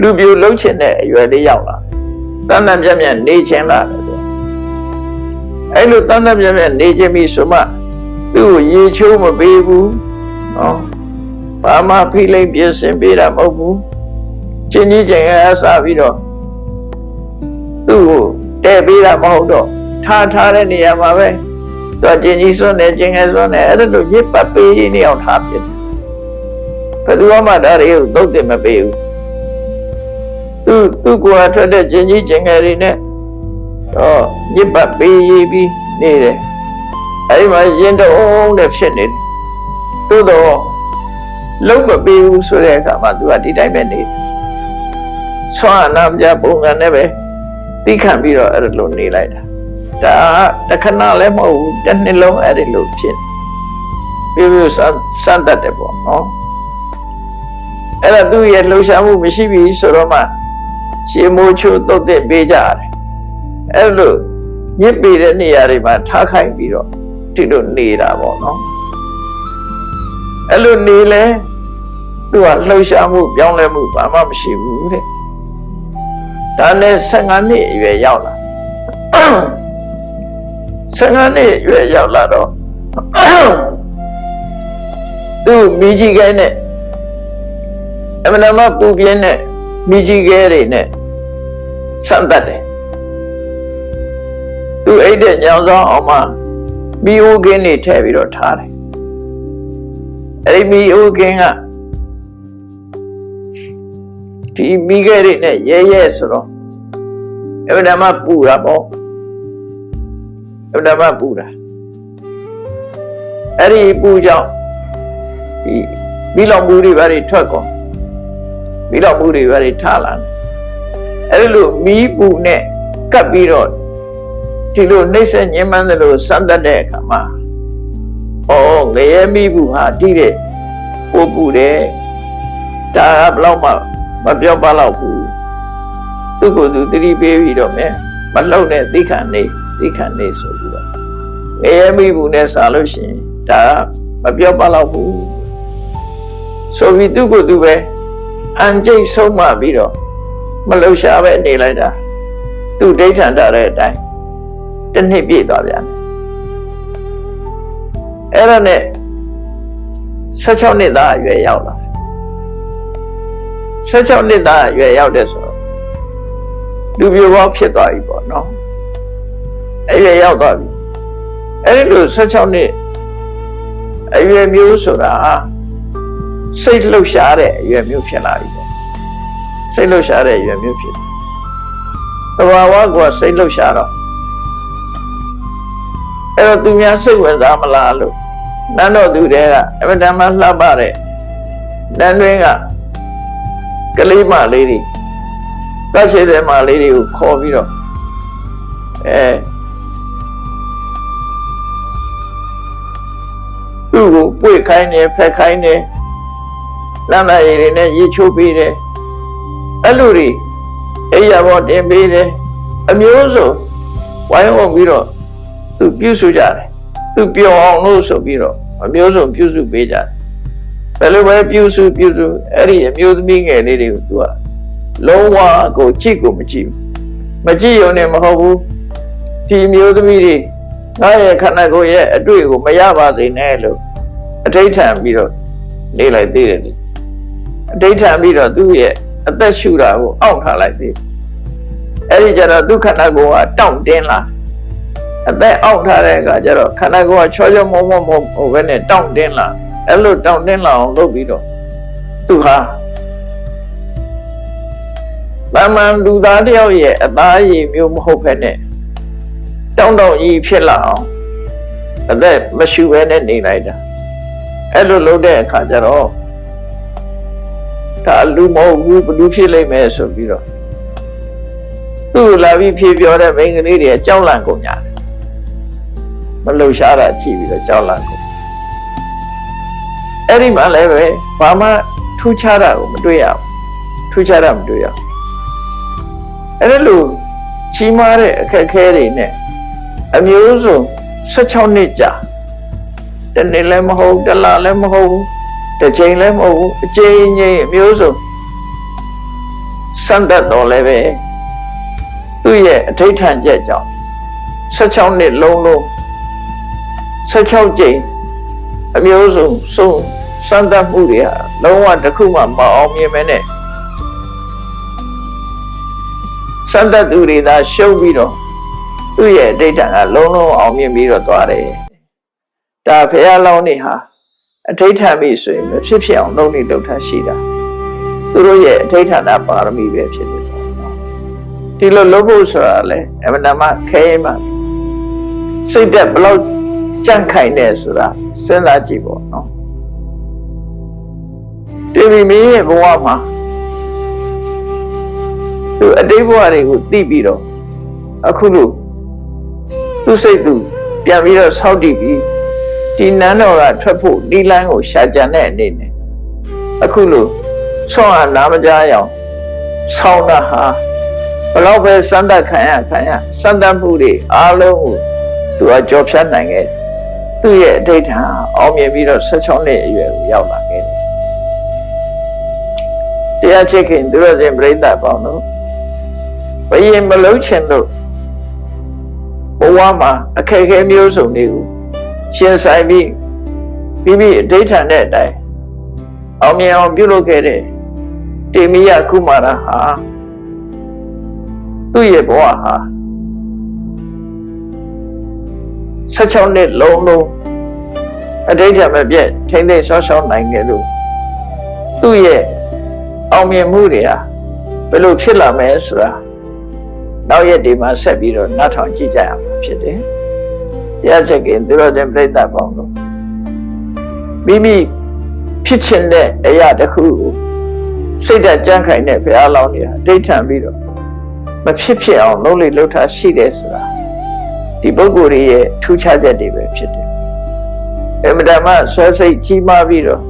လူပြိုလုံးချင်တဲ့အရွယ်လေးရောက်လာတန်တန်ပြတ်ပြတ်နေခြင်းလာတယ်သူအဲ့လိုတန်တန်ပြတ်ပြတ်နေခြင်းပြီဆိုမှသူ့ကိုရေချိုးမပေးဘူးနော်ဘာမှဖိလိမ့်ပြင်ဆင်ပေးတာမဟုတ်ဘူးချင်းကြီးချင်းအစားပြီးတော့သူ့ကိုတဲ့ပေးတာမဟုတ်တော့ထားတဲ့နေရာမှာပဲသူချင်းကြီးစွန်းနေချင်းငယ်စွန်းနေအဲ့လိုရစ်ပတ်ပေးနေအောင်ထားပြတယ်ဘယ်သူမှဒါတွေကိုသုတ်တင်မပေးဘူးသူ့ကိုယ်ထွက်တဲ့ချင်းကြီးချင်းငယ်တွေနဲ့ရစ်ပတ်ပေးပြီးနေတယ်အဲ့ဒီမှာရင်တုံးနဲ့ဖြစ်နေတယ်သို့တော့လုံးမပေးဘူးဆိုတဲ့အခါမှာသူကဒီတိုင်းပဲနေတယ်ဆွမ်းနာပြပုံစံနဲ့ပဲသိခံပြီးတော့အဲ့လိုနေလိုက်တာဒါတခဏလည်းမဟုတ်ဘူးတစ်နှစ်လုံးအဲ့ဒီလိုဖြစ်နေပြီးစမ်းတတ်တယ်ပေါ့နော်အဲ့ဒါသူ့ရဲ့လှုပ်ရှားမှုမရှိဘူးဆိုတော့မှရှေးမိုးချိုးတုတ်တဲ့ပေးကြတယ်အဲ့လိုညစ်ပေတဲ့နေရာတွေမှာထားခိုင်းပြီးတော့ဒီလိုနေတာပေါ့နော်အဲ့လိုနေလဲသူကလှုပ်ရှားမှုပြောင်းလဲမှုဘာမှမရှိဘူးတဲ့ဒါနဲ့15နှစ်အရွယ်ရောက်လာ15နှစ်အရွယ်ရောက်လာတော့သူမိကြီးကဲနဲ့အမှန်တမ်းပူပြင်းတဲ့မိကြီးကဲတွေနဲ့စမ်းတတ်တယ်သူအိတ်တဲ့ညောင်ဆောင်အောင်မှာမီအိုကင်းတွေထည့်ပြီးတော့ထားတယ်အဲ့ဒီမီအိုကင်းကဒီမိခဲတွေနဲ့ရဲဆိုတော့အမှန်တမ်းပူတာပေါ့အမှန်တမ်းပူတာအဲ့ဒီပူကြောင့်ဒီမိလောင်မှုတွေဘာတွေထွက်ကုန်မိလောင်မှုတွေဘာတွေထားလာတယ်အဲ့လိုမီးပူနဲ့ကပ်ပြီးတော့ဒီလိုနှိမ့်ဆက်ညှဉ်းပန်းတယ်လို့စမ်းတတ်တဲ့အခါမှာ ငရဲမိဘူးဟာတိတဲ့ပို့ပူတယ်ဒါကဘလောက်မှမပြောပါတော့ဘူးသူ့ကိုယ်သူသတိပေးပြီးတော့မယ်မလှုပ်နဲ့သိခံနေဆိုပြီးတော့ငရဲမိဘူးနဲ့စားလို့ရှိရင်ဒါမပြောပါတော့ဘူးဆိုပြီးသူ့ကိုယ်သူပဲအန်ကျိတ်ဆုံးမပြီးတော့မလှုပ်ရှားပဲနေလိုက်တာသူ့ဒိဋ္ဌံထားတဲ့အတိုင်းတစ်နှစ်ပြည့်သွားပြန်တယ်အဲ့ဒါနဲ့16နှစ်သားအရွယ်ရောက်လာ16နှစ်သားအရွယ်ရောက်တဲ့ဆိုတော့လူပြိုပေါင်းဖြစ်သွားပြီပေါ့နော်အရွယ်ရောက်သွားပြီအဲ့ဒီလို16နှစ်အရွယ်မျိုးဆိုတာစိတ်လှုပ်ရှားတဲ့အရွယ်မျိုးဖြစ်လာပြီပေါ့စိတ်လှုပ်ရှားတဲ့အရွယ်မျိုးဖြစ်တယ်တဘာဝကစိတ်လှုပ်ရှားတော့အဲ့တော့သူများစိတ်ဝင်စားမလားလို့နန်းတော်သူတွေကအမတန်မှလှပတဲ့နန်းတွင်းကကလေးမလေးတွေကရှိတဲ့မလေးတွေကိုခေါ်ပြီးတော့သူ့ကိုပွေခိုင်းတယ်ဖက်ခိုင်းတယ်လမ်းသားရည်တွေနဲ့ရေချိုးပေးတယ်အဲ့လိုတွေအိယာဘောတင်ပေးတယ်အမျိုးစုံဝိုင်းဝန်းပြီးတော့သူပြုစုကြတယ်သူပျော်အောင်လို့ဆိုပြီးတော့အမျိုးစုံပြုစုပေးကြတယ်ဘယ်လိုပဲပြုစုအဲ့ဒီအမျိုးသမီးငယ်လေးတွေကိုသူကလုံးဝကိုကြည့်ကိုမကြည့်ရုံနဲ့မဟုတ်ဘူးဒီအမျိုးသမီးတွေငါရဲ့ခန္ဓာကိုယ်ရဲ့အတွေ့ကိုမရပါစေနဲ့လို့အဋိဋ္ဌံပြီးတော့နေလိုက်သေးတယ်အဋိဋ္ဌံပြီးတော့သူ့ရဲ့အသက်ရှူတာကိုအောင့်ထားလိုက်သေးတယ်အဲ့ဒီကျတော့သူခန္ဓာကိုယ်ကတောင့်တင်းလာအသက်အောင့်ထားတဲ့အခါကျတော့ခန္ဓာကိုယ်ကချောချောမောမောဟိုဘက်နဲ့တောင့်တင်းလာအဲ့လိုတောင့်တင်းလာအောင်လုပ်ပြီးတော့သူဟာဗမာလူသားတယောက်ရဲ့အသားရည်မျိုးမဟုတ်ဘဲနဲ့တောင့်ကြီးဖြစ်လာအောင်အသက်မရှူဘဲနဲ့နေလိုက်တာအဲ့လိုလုပ်တဲ့အခါကျတော့ဒါလူမဟုတ်ဘူးဘလူဖြစ်လိမ့်မယ်ဆိုပြီးတော့သူ့လာပြီးဖြေပြောတဲ့မိန်းကလေးတွေကြောက်လန့်ကုန်ကြတယ်မလှုပ်ရှားတာကြည့်ပြီးတော့ကြောက်လန့်ကုန်အဲ့ဒီမှာလည်းပဲဘာမှထူးခြားတာကိုမတွေ့ရဘူးအဲ့ဒါလိုကြီးမားတဲ့အခက်အခဲတွေနဲ့အမျိုးစုံ16နှစ်ကြာတစ်နှစ်လည်းမဟုတ်တစ်လလည်းမဟုတ်တစ်ချိန်လည်းမဟုတ်အချိန်ချင်းအမျိုးစုံစံတတ်တော်လည်းပဲသူ့ရဲ့အဋိဋ္ဌံချက်ကြောင့်16နှစ်လုံး16ကြိမ်အမျိုးစုံစံတတ်မှုတွေဟာလုံးဝတစ်ခုမှမအောင်မြင်မဲနဲ့စံတတ်သူတွေသာရှုံးပြီးတော့သူ့ရဲ့အဋိဋ္ဌံကလုံးအောင်မြင်ပြီးတော့သွားတယ်ဒါဘုရားလောင်းနေဟာအဋိဋ္ဌံပြီဆိုရင်မဖြစ်အောင်လုပ်နေလုပ်ထားရှိတာသူတို့ရဲ့အဋိဋ္ဌာဏပါရမီပဲဖြစ်တယ်ဒီလိုလုပ်ဖို့ဆိုတာလေအမှန်တမ်းခဲရင်မှစိတ်သက်ဘလောက်ကြန့်ခိုင်နေဆိုတာစဉ်းစားကြည့်ပေါ့နော်ဒီမင်းရဲ့ဘဝမှာသူအတိတ်ဘဝတွေကိုသိပြီးတော့အခုလို့သူစိတ်သူပြန်ပြီးတော့ဆောက်တည်ပြီးဒီနန်းတော်ကထွက်ဖို့ဒီလမ်းကိုရှာကြံတဲ့အနေနဲ့အခုလို့ဆွမ်းအားနာမကြရအောင်ဆောင်းတာဟာဘလောက်ပဲစံတတ်ခံရစံတတ်မှုတွေအားလုံးကိုသူကကြော်ဖြတ်နိုင်ခဲ့သူ့ရဲ့အဋိဋ္ဌံအောင်မြင်ပြီးတော့16နှစ်အရွယ်ကိုရောက်လာခဲ့တယ်တရားချစ်ခင်သူတို့ရှင်ပြိဿပေါင်းတို့ဘယင်မလုံးချင်လို့ဘဝမှာအခက်အခဲမျိုးစုံတွေကိုရှင်းဆိုင်ပြီးမိအဋိဋ္ဌံတဲ့အတိုင်းအောင်မြင်အောင်ပြုလုပ်ခဲ့တဲ့တေမိယကုမာရဟာသူ့ရဲ့ဘဝဟာ16နှစ်လုံးအဋိဋ္ဌံမပြတ်ထိမ့်သိမ်းဆောက်နိုင်ခဲ့လို့သူ့ရဲ့အောင်မြင်မှုတွေဟာဘယ်လိုဖြစ်လာမလဲဆိုတာနောက်ရက်ဒီမှာဆက်ပြီးတော့နားထောင်ကြည့်ကြရမှာဖြစ်တယ်။တရားချက်ကင်သူတော်ရှင်ပြိဿပေါင်းတို့မိဖြစ်ချင်တဲ့အရာတစ်ခုကိုစိတ်ဓာတ်ကြံ့ခိုင်တဲ့ဘုရားလောင်းတွေအဋိဋ္ဌံပြီးတော့မဖြစ်အောင်လုပ်လေလုပ်ထားရှိတယ်ဆိုတာဒီပုဂ္ဂိုလ်ရဲ့ထူးခြားချက်တွေပဲဖြစ်တယ်။ အမတမဆွဲစိတ်ကြီးမားပြီးတော့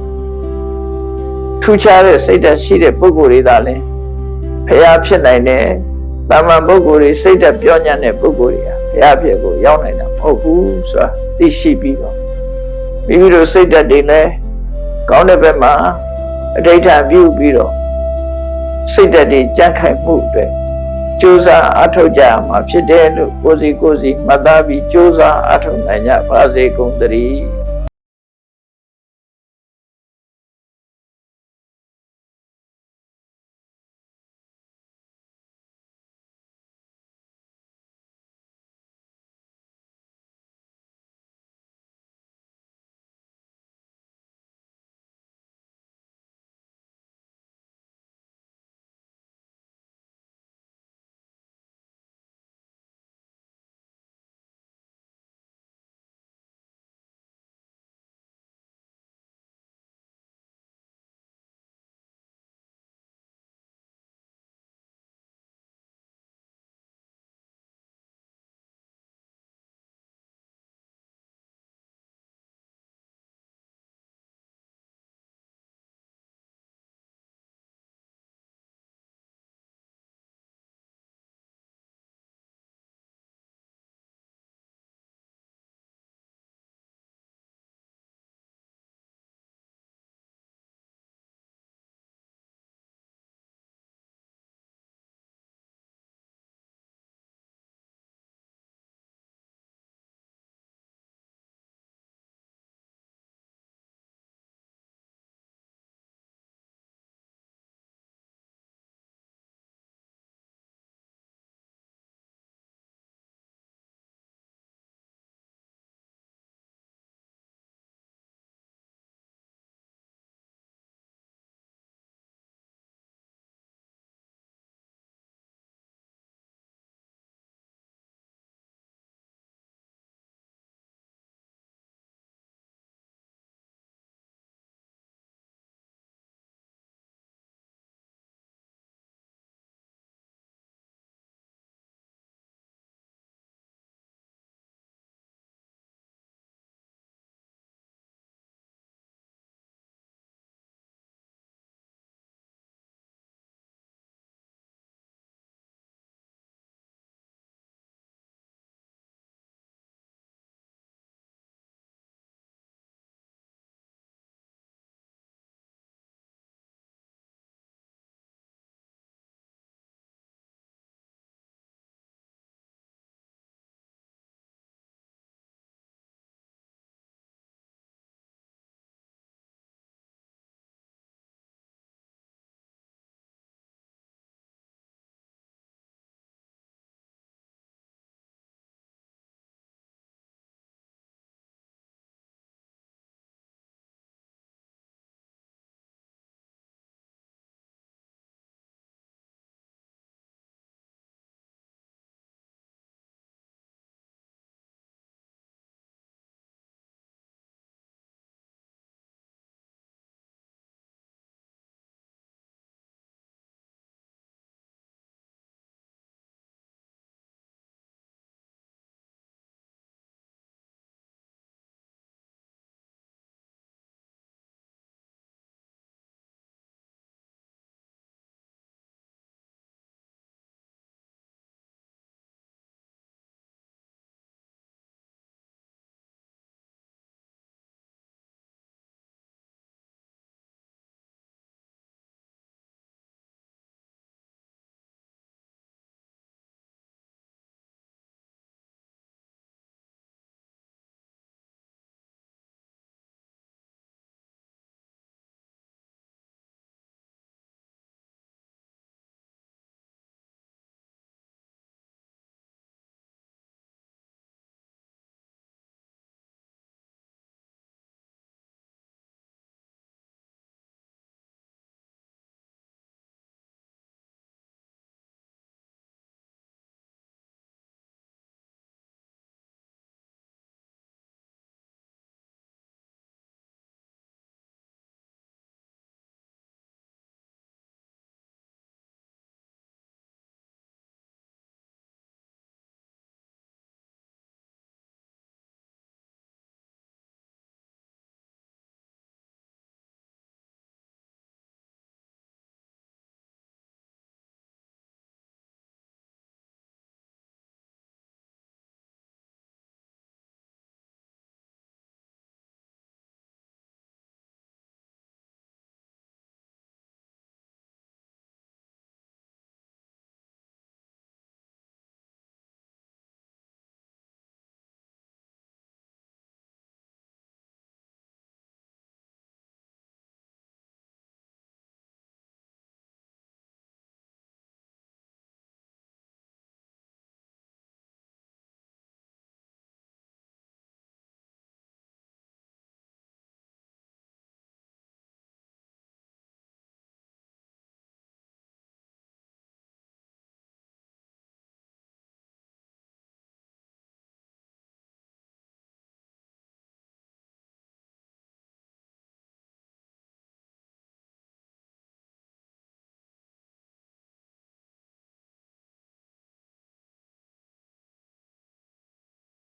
ထူးခြားတဲ့စိတ်ဓာတ်ရှိတဲ့ပုဂ္ဂိုလ်တွေသာလဲဖရာဖြစ်နိုင်တယ်။တာမန်ပုဂ္ဂိုလ်တွေစိတ်ဓာတ်ပြောညံ့တဲ့ပုဂ္ဂိုလ်တွေဟာဖရာဖြစ်ကိုရောက်နိုင်တာမဟုတ်ဘူးဆိုတာသိရှိပြီးတော့မိမိတို့စိတ်ဓာတ်တွေလည်းကောင်းတဲ့ဘက်မှာအဋ္ဌာပြုပြီးတော့စိတ်ဓာတ်တွေကြံ့ခိုင်မှုအတွက်ကြိုးစားအားထုတ်ကြရမှာဖြစ်တယ်လို့ကိုယ်စီမှတ်သားပြီးကြိုးစားအားထုတ်နိုင်ကြပါစေကုန်သတည်း